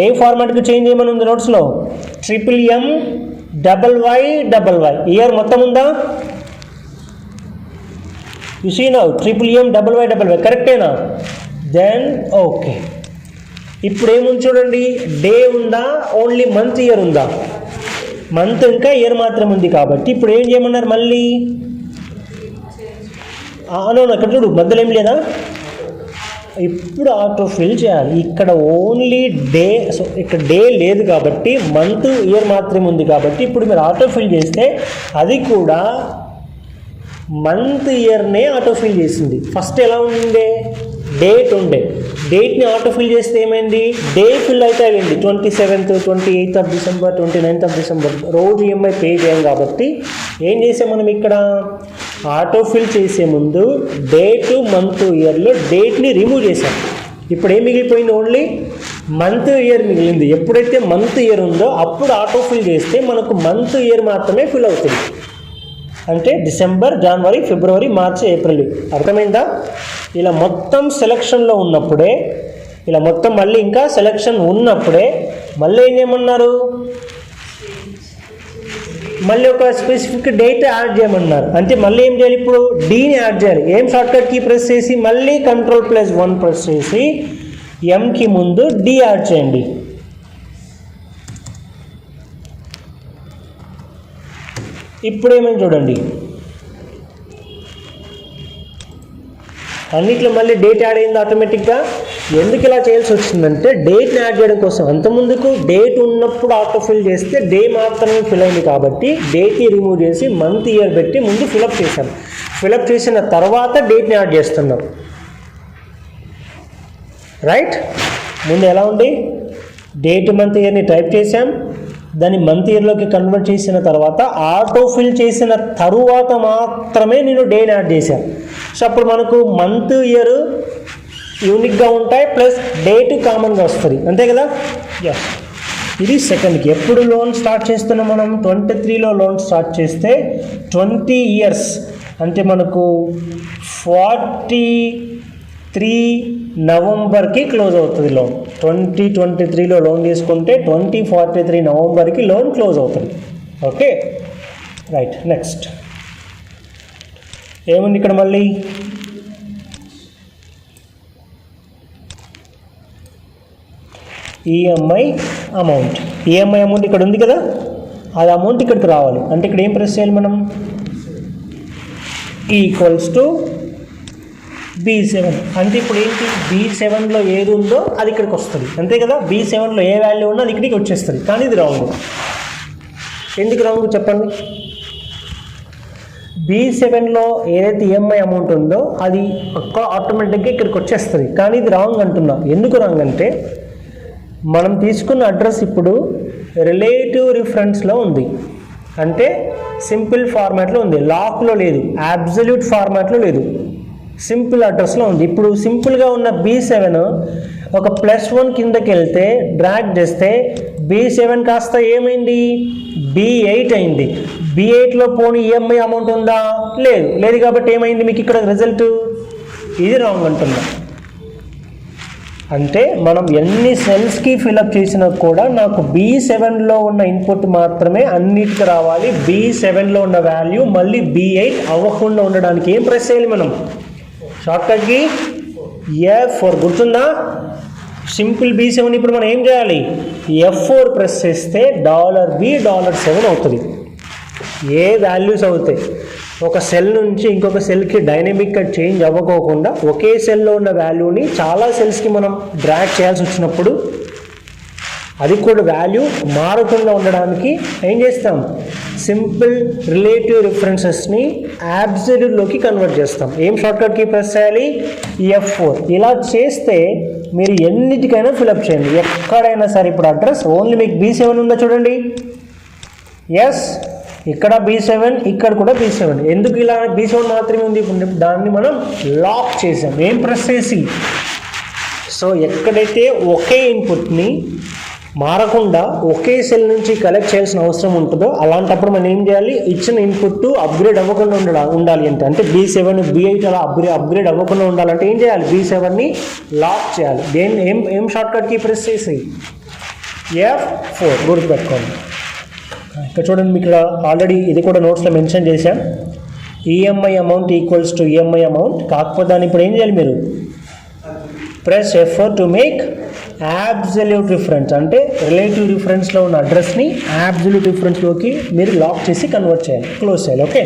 ఏ ఫార్మాట్కి చేంజ్ చేయమని ఉంది నోట్స్లో? MMYY. ఇయర్ మొత్తం ఉందా? యు సీ నౌ MMYY కరెక్టేనా? Then okay. ఇప్పుడు ఏముంది చూడండి, డే ఉందా, ఓన్లీ మంత్ ఇయర్ ఉందా? మంత్ ఇంకా ఇయర్ మాత్రం ఉంది. కాబట్టి ఇప్పుడు ఏం చేయమన్నారు మళ్ళీ? అవును, ఇక్కడ చూడు మధ్యలో ఏం లేదా? ఇప్పుడు ఆటో ఫిల్ చేయాలి. ఇక్కడ ఓన్లీ డే, సో ఇక్కడ డే లేదు కాబట్టి మంత్ ఇయర్ మాత్రమే ఉంది. కాబట్టి ఇప్పుడు మీరు ఆటో ఫిల్ చేస్తే అది కూడా మంత్ ఇయర్నే ఆటో ఫిల్ చేసింది. ఫస్ట్ ఎలా ఉండే? డేట్ ఉండే, డేట్ని ఆటో ఫిల్ చేస్తే ఏమైంది? డే ఫిల్ అయితే అయింది 27th, 28th of December, 29th of December. రోజు EMI పే చేయం కాబట్టి ఏం చేసాం మనం ఇక్కడ? ఆటో ఫిల్ చేసే ముందు డేటు మంత్ ఇయర్లో డేట్ని రిమూవ్ చేసాం. ఇప్పుడు ఏం మిగిలిపోయింది? ఓన్లీ మంత్ ఇయర్ మిగిలింది. ఎప్పుడైతే మంత్ ఇయర్ ఉందో అప్పుడు ఆటో ఫిల్ చేస్తే మనకు మంత్ ఇయర్ మాత్రమే ఫిల్ అవుతుంది. అంటే డిసెంబర్, జనవరి, ఫిబ్రవరి, మార్చి, ఏప్రిల్. అర్థమైందా? ఇలా మొత్తం సెలక్షన్లో ఉన్నప్పుడే, ఇలా మొత్తం మళ్ళీ ఇంకా సెలక్షన్ ఉన్నప్పుడే మళ్ళీ ఏం చేయమన్నారు? మళ్ళీ ఒక స్పెసిఫిక్ డేట్ యాడ్ చేయమన్నారు. అంటే మళ్ళీ ఏం చేయాలి? ఇప్పుడు డీని యాడ్ చేయాలి. ఏం షార్ట్కట్ కీ ప్రెస్ చేసి మళ్ళీ Ctrl+1 ప్రెస్ చేసి ఎంకి ముందు డి యాడ్ చేయండి. ఇప్పుడు ఏమైంది చూడండి, అన్నిట్లో మళ్ళీ డేట్ యాడ్ అయింది ఆటోమేటిక్గా. ఎందుకు ఇలా చేయాల్సి వచ్చిందంటే డేట్ని యాడ్ చేయడం కోసం. అంతకుముందుకు డేట్ ఉన్నప్పుడు ఆటో ఫిల్ చేస్తే డే మాత్రమే ఫిల్ అయింది కాబట్టి డేట్ని రిమూవ్ చేసి మంత్ ఇయర్ పెట్టి ముందు ఫిలప్ చేశాం. ఫిలప్ చేసిన తర్వాత డేట్ని యాడ్ చేస్తున్నాం. రైట్? ముందు ఎలా ఉంది? డేట్ మంత్ ఇయర్ని టైప్ చేసాం, దాన్ని మంత్ ఇయర్లోకి కన్వర్ట్ చేసిన తర్వాత ఆటో ఫిల్ చేసిన తరువాత మాత్రమే నేను డేని యాడ్ చేశాను. సో అప్పుడు మనకు మంత్ ఇయర్ యూనిక్గా ఉంటాయి, ప్లస్ డేట్ కామన్గా వస్తుంది. అంతే కదా? ఎస్. ఇది సెకండ్కి. ఎప్పుడు లోన్ స్టార్ట్ చేస్తున్నాం మనం? 23లో లోన్ స్టార్ట్ చేస్తే 20 years అంటే మనకు 43 నవంబర్కి క్లోజ్ అవుతుంది లోన్. 2023లో లోన్ తీసుకుంటే 2043 నవంబర్కి లోన్ క్లోజ్ అవుతుంది. Okay, right. నెక్స్ట్ ఏముంది ఇక్కడ? మళ్ళీ ఈఎంఐ అమౌంట్. ఈఎంఐ అమౌంట్ ఇక్కడ ఉంది కదా, అది అమౌంట్ ఇక్కడికి రావాలి. అంటే ఇక్కడ ఏం ప్రెస్ చేయాలి మనం? Equals to B7. అంటే ఇప్పుడు ఏంటి? B7లో ఏది ఉందో అది ఇక్కడికి వస్తుంది. అంతే కదా? B7లో ఏ వాల్యూ ఉన్నా అది ఇక్కడికి వచ్చేస్తుంది. కానీ ఇది రాంగ్. ఎందుకు రాంగ్ చెప్పండి? B7లో ఏదైతే ఈఎంఐ అమౌంట్ ఉందో అది ఆటోమేటిక్గా ఇక్కడికి వచ్చేస్తుంది. కానీ ఇది రాంగ్ అంటున్నా. ఎందుకు రాంగ్ అంటే మనం తీసుకున్న అడ్రస్ ఇప్పుడు రిలేటివ్ రిఫరెన్స్లో ఉంది. అంటే సింపుల్ ఫార్మాట్లో ఉంది, లాక్లో లేదు, అబ్సల్యూట్ ఫార్మాట్లో లేదు. సింపుల్ అడ్రస్లో ఉంది. ఇప్పుడు సింపుల్గా ఉన్న B7 ఒక +1 కిందకి వెళ్తే డ్రాగ్ చేస్తే B7 కాస్త ఏమైంది, B8 అయింది. B8లో పోనీ EMI అమౌంట్ ఉందా, లేదు కాబట్టి ఏమైంది మీకు ఇక్కడ రిజల్ట్, ఇది రాంగ్ అంటున్నా. అంటే మనం ఎన్ని సెల్స్కి ఫిలప్ చేసినా కూడా నాకు B7లో ఉన్న ఇన్పుట్ మాత్రమే అన్నిటికి రావాలి. B7లో ఉన్న వాల్యూ మళ్ళీ B8 అవ్వకుండా ఉండడానికి ఏం ప్రెస్ చేయాలి మనం, షార్ట్కట్కి F4. గుర్తుందా, సింపుల్ B7 ఇప్పుడు మనం ఏం చేయాలి, F4 ప్రెస్ చేస్తే $B $7 అవుతుంది. ఏ వాల్యూస్ అవుతాయి, ఒక సెల్ నుంచి ఇంకొక సెల్కి డైనమిక్గా చేంజ్ అవ్వకోకుండా ఒకే సెల్లో ఉన్న వాల్యూని చాలా సెల్స్కి మనం డ్రాగ్ చేయాల్సి వచ్చినప్పుడు అది కూడా వాల్యూ మారకుండా ఉండడానికి ఏం చేస్తాం, సింపుల్ రిలేటివ్ రిఫరెన్సెస్ని అబ్సల్యూట్లోకి కన్వర్ట్ చేస్తాం. ఏం షార్ట్కట్కి ప్రెస్ చేయాలి, F4. ఇలా చేస్తే మీరు ఎన్నిటికైనా ఫిలప్ చేయండి, ఎక్కడైనా సరే. ఇప్పుడు అడ్రస్ ఓన్లీ మీకు B7 ఉందా చూడండి, ఎస్, ఇక్కడ B7, ఇక్కడ కూడా B7. ఎందుకు ఇలా B7 మాత్రమే ఉంది, దాన్ని మనం లాక్ చేసాం ఏం ప్రెస్ చేసి. సో ఎక్కడైతే ఒకే ఇన్పుట్ని మారకుండా ఒకే సెల్ నుంచి కలెక్ట్ చేయాల్సిన అవసరం ఉంటుందో అలాంటప్పుడు మనం ఏం చేయాలి, ఇచ్చిన ఇన్పుట్ అప్గ్రేడ్ అవ్వకుండా ఉండాలి అంటే B7 B8 అలా అప్గ్రేడ్ అవ్వకుండా ఉండాలంటే ఏం చేయాలి, B7ని లాక్ చేయాలి. ఏం షార్ట్కట్కి ప్రెస్ చేసి F4 గుర్తుపెట్టుకోండి. ఇక్కడ చూడండి, మీకు ఇక్కడ ఆల్రెడీ ఇది కూడా నోట్స్లో మెన్షన్ చేశాం, EMI amount equals to EMI amount. కాకపోతే దాన్ని ఇప్పుడు ఏం చేయాలి, మీరు press F4 to make absolute reference, అంటే రిలేటివ్ రిఫరెన్స్లో ఉన్న అడ్రస్ని అబ్సల్యూట్ రిఫరెన్స్లోకి మీరు లాక్ చేసి కన్వర్ట్ చేయాలి, క్లోజ్ చేయాలి. ఓకే,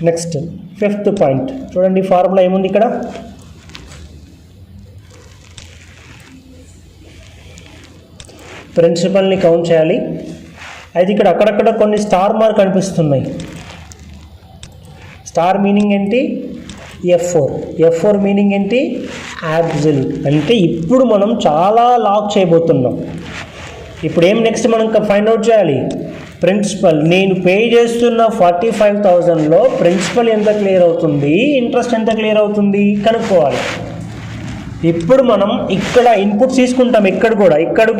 నెక్స్ట్ 5th పాయింట్ చూడండి, ఫార్ములా ఏముంది ఇక్కడ, ప్రిన్సిపల్ని కౌంట్ చేయాలి. అయితే ఇక్కడ అక్కడక్కడ కొన్ని స్టార్ మార్క్ కనిపిస్తున్నాయి. స్టార్ మీనింగ్ ఏంటి, F4 మీనింగ్ ఏంటి, అబ్సల్యూట్. అంటే ఇప్పుడు మనం చాలా లాక్ చేయబోతున్నాం. ఇప్పుడు ఏం నెక్స్ట్ మనం ఫైండ్ అవుట్ చేయాలి, ప్రిన్సిపల్. నేను పే చేస్తున్న 45,000లో ప్రిన్సిపల్ ఎంత క్లియర్ అవుతుంది, ఇంట్రెస్ట్ ఎంత క్లియర్ అవుతుంది కనుక్కోవాలి. ఇప్పుడు మనం ఇక్కడ ఇన్పుట్స్ తీసుకుంటాం, ఇక్కడ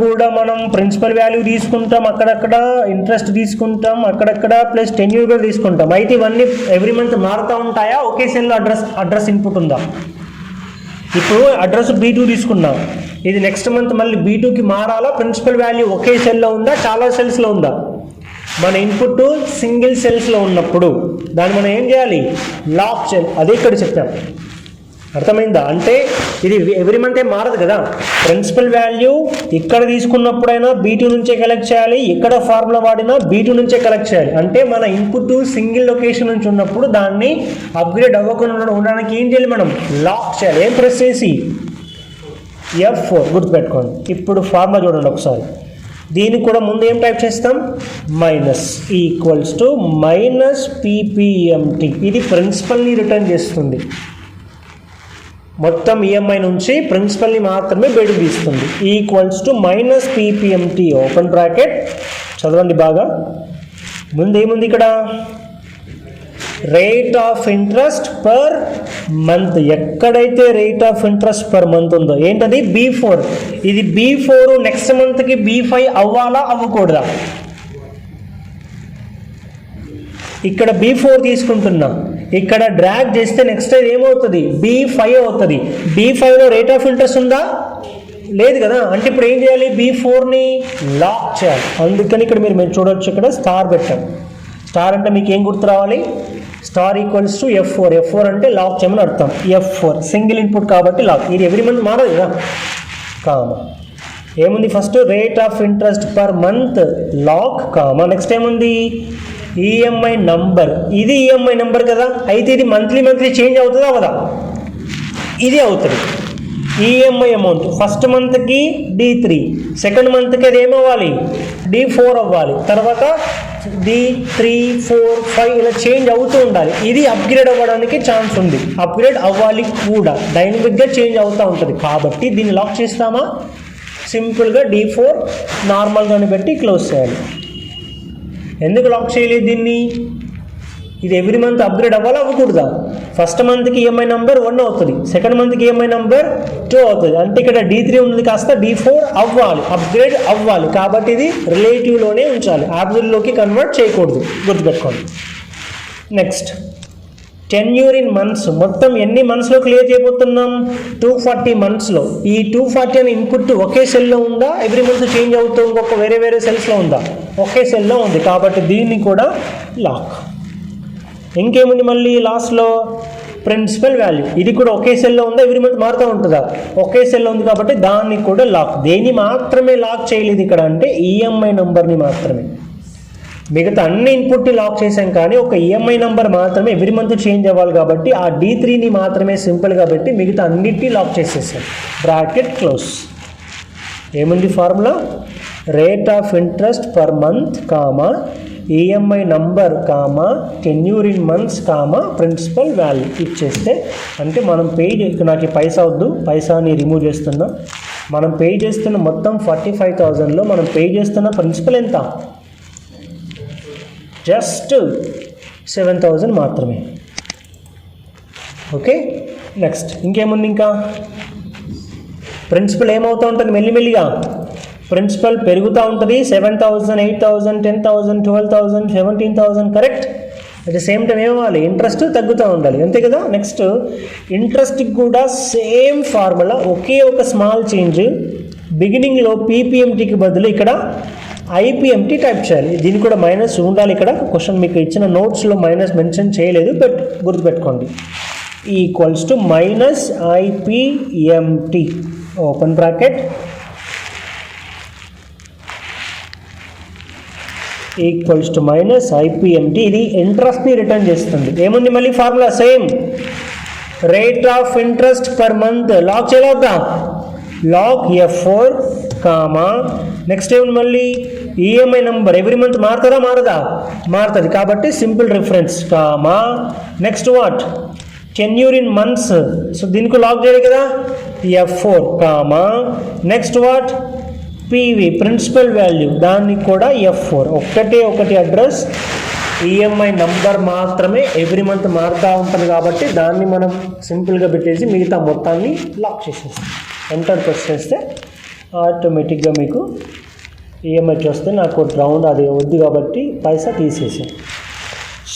కూడా మనం ప్రిన్సిపల్ వాల్యూ తీసుకుంటాం, అక్కడక్కడ ఇంట్రెస్ట్ తీసుకుంటాం, అక్కడక్కడ ప్లస్ టెన్యూర్ కూడా తీసుకుంటాం. అయితే ఇవన్నీ ఎవ్రీ మంత్ మారుతూ ఉంటాయా, ఒకే సెల్లో అడ్రస్ ఇన్పుట్ ఉందా. ఇప్పుడు అడ్రస్ B2 తీసుకున్నాం, ఇది నెక్స్ట్ మంత్ మళ్ళీ B2కి మారాలా, ప్రిన్సిపల్ వాల్యూ ఒకే సెల్లో ఉందా, చాలా సెల్స్లో ఉందా. మన ఇన్పుట్ సింగిల్ సెల్స్లో ఉన్నప్పుడు దాన్ని మనం ఏం చేయాలి, లాక్ చేయాలి. అదే ఇక్కడ చెప్పాం, అర్థమైందా. అంటే ఇది ఎవ్రీ మంత్ ఏం మారదు కదా, ప్రిన్సిపల్ వాల్యూ ఇక్కడ తీసుకున్నప్పుడైనా B2 నుంచే కలెక్ట్ చేయాలి, ఇక్కడ ఫార్ములా వాడినా B2 నుంచే కలెక్ట్ చేయాలి. అంటే మన ఇన్పుట్ సింగిల్ లొకేషన్ నుంచి ఉన్నప్పుడు దాన్ని అప్గ్రేడ్ అవ్వకుండా ఉండడానికి ఏం చేయాలి, మనం లాక్ చేయాలి. ఏం ప్రెస్ చేసి F4 గుర్తుపెట్టుకోండి. ఇప్పుడు ఫార్ములా చూడండి ఒకసారి, దీనికి కూడా ముందు ఏం టైప్ చేస్తాం, మైనస్ ఈక్వల్స్ టు -PPMT. ఇది ప్రిన్సిపల్ని రిటర్న్ చేస్తుంది, మొత్తం EMI నుంచి ప్రిన్సిపల్ని మాత్రమే బయటకు తీస్తుంది. Equals to -PPMT open bracket. చదవండి బాగా, ముందు ఏముంది ఇక్కడ, rate of interest per month. ఎక్కడైతే rate of interest per month ఉందో ఏంటది, B4. ఇది B4 నెక్స్ట్ మంత్కి B5 అవ్వాలా అవ్వకూడదా. ఇక్కడ B4 తీసుకుంటున్నా, ఇక్కడ డ్రాగ్ చేస్తే నెక్స్ట్ అది ఏమవుతుంది, B5 అవుతుంది. B5లో రేట్ ఆఫ్ ఇంట్రెస్ట్ ఉందా, లేదు కదా. అంటే ఇప్పుడు ఏం చేయాలి, B4ని లాక్ చేయాలి. అందుకని ఇక్కడ మీరు చూడవచ్చు, ఇక్కడ స్టార్ పెట్టాం. స్టార్ అంటే మీకు ఏం గుర్తు రావాలి, స్టార్ ఈక్వల్స్ టు F4 అంటే లాక్ చేయమని అర్థం. F4 సింగిల్ ఇన్పుట్ కాబట్టి లాక్. ఇది ఎవ్రీ మంత్ మారదు కదా, కామా ఏముంది, first rate of interest per month lock comma, next ఏముంది, EMI నంబర్. ఇది EMI నెంబర్ కదా, అయితే ఇది మంత్లీ చేంజ్ అవుతుందా అవదా, ఇది అవుతుంది. EMI అమౌంట్ ఫస్ట్ మంత్కి D3, సెకండ్ మంత్కి అది ఏమవ్వాలి, D4 అవ్వాలి, తర్వాత D3 4 5 ఇలా చేంజ్ అవుతూ ఉండాలి. ఇది అప్గ్రేడ్ అవ్వడానికి ఛాన్స్ ఉంది, అప్గ్రేడ్ అవ్వాలి కూడా, డైనమిక్గా చేంజ్ అవుతూ ఉంటుంది. కాబట్టి దీన్ని లాక్ చేస్తామా, సింపుల్గా D4 నార్మల్గానే పెట్టి క్లోజ్ చేయాలి. ఎందుకు లాక్ చేయలేదు దీన్ని, ఇది ఎవ్రీ మంత్ అప్గ్రేడ్ అవ్వాలా అవ్వకూడదా, ఫస్ట్ మంత్కి ఈఎంఐ నెంబర్ 1 అవుతుంది, సెకండ్ మంత్కి ఈఎంఐ నెంబర్ 2 అవుతుంది. అంటే ఇక్కడ D3 ఉన్నది కాస్త D4 అవ్వాలి, అప్గ్రేడ్ అవ్వాలి. కాబట్టి ఇది రిలేటివ్లోనే ఉంచాలి, యాబ్సల్యూట్లోకి కన్వర్ట్ చేయకూడదు, గుర్తుపెట్టుకోండి. Next tenure in months. మొత్తం ఎన్ని మంత్స్లో క్లియర్ చేయబోతున్నాం? 240 మంత్స్లో. ఈ 240 అనే ఇన్పుట్ ఒకే సెల్లో ఉందా, ఎవ్రీ మంత్ చేంజ్ అవుతూ ఇంకొక వేరే వేరే సెల్స్లో ఉందా? ఒకే సెల్లో ఉంది, కాబట్టి దీన్ని కూడా లాక్. ఇంకేముంది మళ్ళీ లాస్ట్లో? Principal value. ఇది కూడా ఒకే సెల్లో ఉందా, ఎవ్రీ మంత్ మారుతూ ఉంటుందా? ఒకే సెల్లో ఉంది కాబట్టి దాన్ని కూడా లాక్. దేన్ని మాత్రమే లాక్ చేయలేదు ఇక్కడ అంటే ఈఎంఐ నెంబర్ని మాత్రమే. మిగతా అన్ని ఇన్పుట్ని లాక్ చేసాం కానీ ఒక ఈఎంఐ నెంబర్ మాత్రమే ఎవ్రీ మంత్ చేంజ్ అవ్వాలి కాబట్టి ఆ D3ని మాత్రమే సింపుల్గా పెట్టి మిగతా అన్నిటినీ లాక్ చేసేసాం. Bracket close. ఏముంది formula? Rate of interest per month comma EMI number comma tenure in months comma principal value ఇచ్చేస్తే, అంటే మనం పే నాకు పైసా వద్దు, పైసాని రిమూవ్ చేస్తున్నా. మనం పే చేస్తున్న మొత్తం 45,000లో మనం పే చేస్తున్న ప్రిన్సిపల్ ఎంత? జస్ట్ 7,000 మాత్రమే. ఓకే, నెక్స్ట్ ఇంకేముంది? ఇంకా ప్రిన్సిపల్ ఏమవుతూ ఉంటుంది మెల్లిమెల్లిగా? ప్రిన్సిపల్ పెరుగుతూ ఉంటుంది. 7,000, 8,000, 10,000, 12,000, 17,000. Correct. At the same time ఏమవ్వాలి? ఇంట్రెస్ట్ తగ్గుతూ ఉండాలి, అంతే కదా. నెక్స్ట్ ఇంట్రెస్ట్కి కూడా సేమ్ ఫార్ములా, ఒకే ఒక స్మాల్ చేంజ్. బిగినింగ్లో పీపీఎంటీకి బదులు ఇక్కడ ఐపీఎంటీ టైప్ చేయాలి. దీనికి కూడా మైనస్ ఉండాలి. ఇక్కడ క్వశ్చన్ మీకు ఇచ్చిన నోట్స్లో మైనస్ మెన్షన్ చేయలేదు, బట్ గుర్తుపెట్టుకోండి. Equals to minus IPMT open bracket equals to minus IPMT. ఇది ఇంట్రెస్ట్ని రిటర్న్ చేస్తుంది. ఏముంది మళ్ళీ formula? Same rate of interest per month. Lock చేయలేదా? లాక్ F4 కామా నెక్స్ట్ ఏముంది మళ్ళీ? ఈఎంఐ నెంబర్ ఎవ్రీ మంత్ మారుతుందా మారదా? మారుతుంది కాబట్టి simple reference comma next what? Tenure in months. So దీనికి లాక్ చేయాలి కదా, F4 comma next what? PV principal value, దానికి కూడా F4. ఒకటి అడ్రస్, ఈఎంఐ నంబర్ మాత్రమే ఎవ్రీ మంత్ మారుతూ ఉంటుంది కాబట్టి దాన్ని మనం సింపుల్గా పెట్టేసి మిగతా మొత్తాన్ని లాక్ చేసేస్తాం. ఎంటర్ ప్రెస్ చేస్తే ఆటోమేటిక్గా మీకు ఈఎంఐ వస్తే నాకు రౌండ్ అది వద్దు కాబట్టి పైసా తీసేసాం.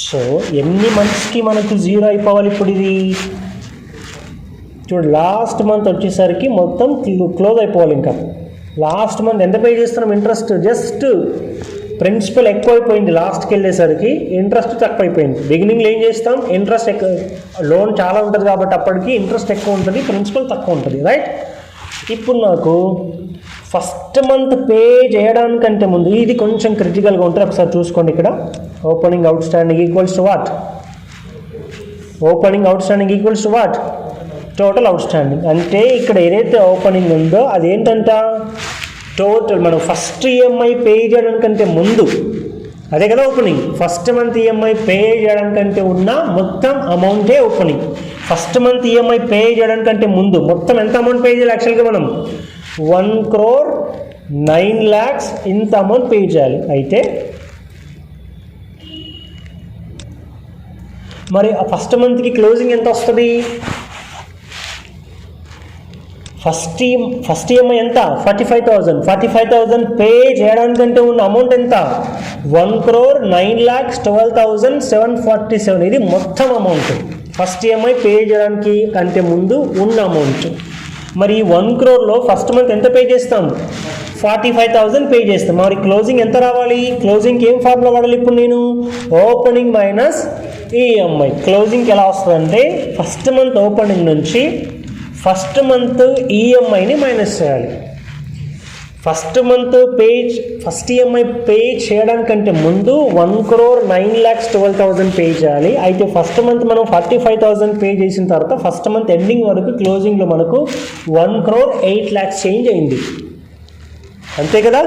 సో ఎన్ని మంత్స్కి మనకు 0 అయిపోవాలి ఇప్పుడు? ఇది చూడు, లాస్ట్ మంత్ వచ్చేసరికి మొత్తం క్లోజ్ అయిపోవాలి. ఇంకా లాస్ట్ మంత్ ఎంత పే చేస్తున్నాం ఇంట్రెస్ట్? జస్ట్ ప్రిన్సిపల్ ఎక్కువైపోయింది, లాస్ట్కి వెళ్ళేసరికి ఇంట్రెస్ట్ తక్కువైపోయింది. బిగినింగ్లో ఏం చేస్తాం? ఇంట్రెస్ట్ లోన్ చాలా ఉంటుంది కాబట్టి అప్పటికి ఇంట్రెస్ట్ ఎక్కువ ఉంటుంది, ప్రిన్సిపల్ తక్కువ ఉంటుంది, రైట్? ఇప్పుడు నాకు ఫస్ట్ మంత్ పే చేయడానికంటే ముందు ఇది కొంచెం క్రిటికల్గా ఉంటుంది, ఒకసారి చూసుకోండి. ఇక్కడ opening outstanding equals to what? Opening outstanding equals to what? Total outstanding. అంటే ఇక్కడ ఏదైతే ఓపెనింగ్ ఉందో అదేంటంట? టోటల్. మనం ఫస్ట్ ఈఎంఐ పే చేయడానికంటే ముందు, అదే కదా opening. First month EMI pay చేయడానికంటే ఉన్న మొత్తం అమౌంటే opening. First month EMI pay చేయడానికంటే ముందు మొత్తం ఎంత అమౌంట్ పే చేయాలి? యాక్చువల్గా మనం 1,09,00,000 ఇంత అమౌంట్ పే చేయాలి. అయితే మరి ఆ ఫస్ట్ మంత్కి క్లోజింగ్ ఎంత వస్తుంది? ఫస్ట్ ఈఎంఐ ఎంత? 45,000. 45,000 పే చేయడానికంటే ఉన్న అమౌంట్ ఎంత? 1,09,12,747. ఇది మొత్తం అమౌంట్ ఫస్ట్ ఈఎంఐ పే చేయడానికి కంటే ముందు ఉన్న అమౌంట్. మరి 1 crore ఫస్ట్ మంత్ ఎంత పే చేస్తాం? 45,000 పే చేస్తాం. మరి క్లోజింగ్ ఎంత రావాలి? క్లోజింగ్కి ఏం ఫార్ములా వాడాలి ఇప్పుడు నేను? Opening minus EMI. క్లోజింగ్కి ఎలా వస్తుందంటే ఫస్ట్ మంత్ ఓపెనింగ్ నుంచి ఫస్ట్ మంత్ ఈఎంఐని మైనస్ చేయాలి. ఫస్ట్ ఈఎంఐ పే చేయడానికంటే ముందు 1,09,12,000 పే చేయాలి. అయితే ఫస్ట్ మంత్ మనం 45,000 పే చేసిన తర్వాత ఫస్ట్ మంత్ ఎండింగ్ వరకు క్లోజింగ్లో మనకు 1,08,00,000 చేంజ్ అయింది, అంతే కదా.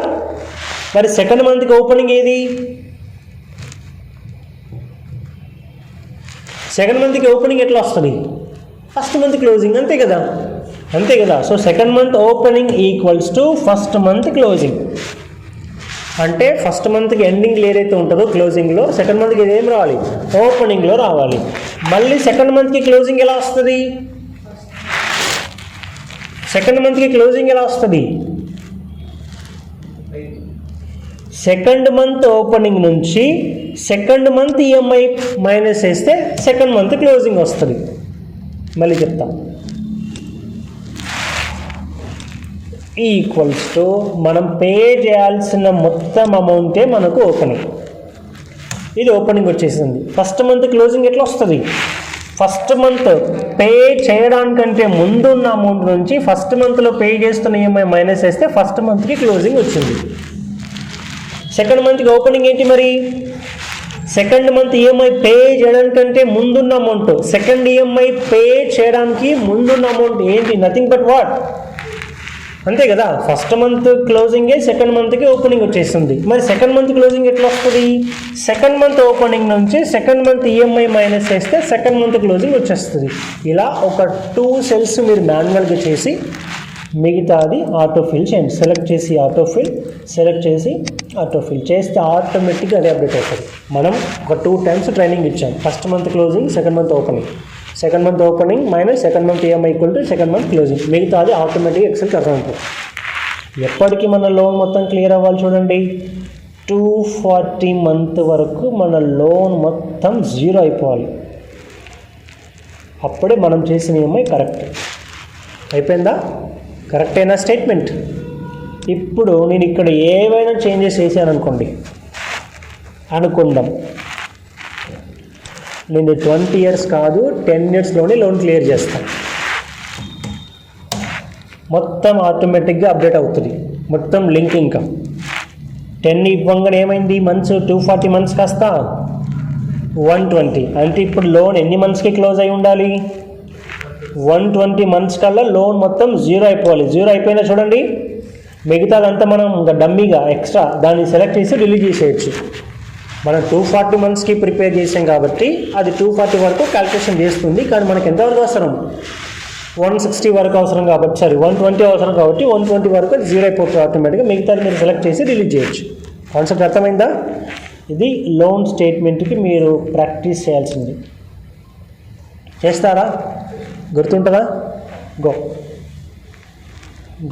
మరి సెకండ్ మంత్కి ఓపెనింగ్ ఏది? సెకండ్ మంత్కి ఓపెనింగ్ ఎట్లా వస్తుంది? ఫస్ట్ మంత్ క్లోజింగ్, అంతే కదా. So second month opening equals to first month closing. అంటే ఫస్ట్ మంత్కి ఎండింగ్లో ఏదైతే ఉంటుందో క్లోజింగ్లో, సెకండ్ మంత్కి ఏం రావాలి? ఓపెనింగ్లో రావాలి. మళ్ళీ సెకండ్ మంత్కి క్లోజింగ్ ఎలా వస్తుంది? సెకండ్ మంత్కి క్లోజింగ్ ఎలా వస్తుంది? సెకండ్ మంత్ ఓపెనింగ్ నుంచి సెకండ్ మంత్ ఈఎంఐ మైనస్ చేస్తే సెకండ్ మంత్ క్లోజింగ్ వస్తుంది. మళ్ళీ చెప్తా, ఈక్వల్స్ టు మనం పే చేయాల్సిన మొత్తం అమౌంటే మనకు ఓపెనింగ్. ఇది ఓపెనింగ్ వచ్చేసింది. ఫస్ట్ మంత్ క్లోజింగ్ ఎట్లా వస్తుంది? ఫస్ట్ మంత్ పే చేయడానికంటే ముందున్న అమౌంట్ నుంచి ఫస్ట్ మంత్లో పే చేస్తున్న ఈఎంఐ మైనస్ చేస్తే ఫస్ట్ మంత్కి క్లోజింగ్ వచ్చింది. సెకండ్ మంత్కి ఓపెనింగ్ ఏంటి మరి? సెకండ్ మంత్ ఈఎంఐ పే చేయడానికంటే ముందున్న అమౌంట్, సెకండ్ ఈఎంఐ పే చేయడానికి ముందున్న అమౌంట్ ఏంటి? Nothing but what? అంతే కదా, ఫస్ట్ మంత్ క్లోజింగే సెకండ్ మంత్కి ఓపెనింగ్ వచ్చేస్తుంది. మరి సెకండ్ మంత్ క్లోజింగ్ ఎట్లా వస్తుంది? సెకండ్ మంత్ ఓపెనింగ్ నుంచి సెకండ్ మంత్ ఈఎంఐ మైనస్ చేస్తే సెకండ్ మంత్ క్లోజింగ్ వచ్చేస్తుంది. ఇలా ఒక 2 సెల్స్ మీరు మాన్యువల్గా చేసి మిగతాది ఆటోఫిల్ చేయండి. సెలెక్ట్ చేసి ఆటోఫిల్, సెలెక్ట్ చేసి ఆటోఫిల్ చేస్తే ఆటోమేటిక్గా అదే అప్డేట్ అవుతుంది. మనం ఒక 2 టైమ్స్ ట్రైనింగ్ ఇచ్చాం. First month closing, second month opening, second month opening minus second month EMI equal to second month closing. మిగతాది ఆటోమేటిక్గా ఎక్సెల్కి అర్థమవుతుంది. ఎప్పటికీ మన లోన్ మొత్తం క్లియర్ అవ్వాలి చూడండి. 240 మంత్ వరకు మన లోన్ మొత్తం 0 అయిపోవాలి. అప్పుడే మనం చేసిన ఈఎంఐ కరెక్ట్ అయిపోయిందా? కరెక్ట్ అయినా స్టేట్మెంట్. ఇప్పుడు నేను ఇక్కడ ఏవైనా చేంజెస్ చేశాను అనుకుందాం, నేను 20 ఇయర్స్ కాదు 10 ఇయర్స్లోనే లోన్ క్లియర్ చేస్తాను. మొత్తం ఆటోమేటిక్గా అప్డేట్ అవుతుంది. మొత్తం లింక్ ఇన్కమ్ 10 ఇవ్వంగానే ఏమైంది? మంత్స్ 240 మంత్స్ కాస్త 120. అంటే ఇప్పుడు లోన్ ఎన్ని మంత్స్కి క్లోజ్ అయి ఉండాలి? 120 మంత్స్ కల్లా లోన్ మొత్తం 0 అయిపోవాలి. 0 అయిపోయినా చూడండి, మిగతాదంతా మనం ఇంకా డమ్మీగా ఎక్స్ట్రా దాన్ని సెలెక్ట్ చేసి డిలీట్ చేసేయచ్చు. మనం 240 మంత్స్కి ప్రిపేర్ చేసాం కాబట్టి అది 240 వరకు క్యాల్కులేషన్ చేస్తుంది. కానీ మనకి ఎంతవరకు అవసరం? 160 వరకు అవసరం కాబట్టి, 120 అవసరం కాబట్టి 120 వరకు 0 అయిపోతుంది ఆటోమేటిక్గా. మిగతాది మీరు సెలెక్ట్ చేసి డిలీట్ చేయొచ్చు. కాన్సెప్ట్ అర్థమైందా? ఇది లోన్ స్టేట్మెంట్కి మీరు ప్రాక్టీస్ చేయాల్సింది. చేస్తారా? గుర్తుంటుందా?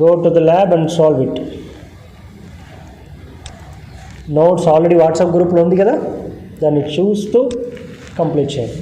Go to the lab and solve it. Notes already WhatsApp గ్రూప్లో ఉంది కదా, దాన్ని చూస్తూ కంప్లీట్ చేయండి.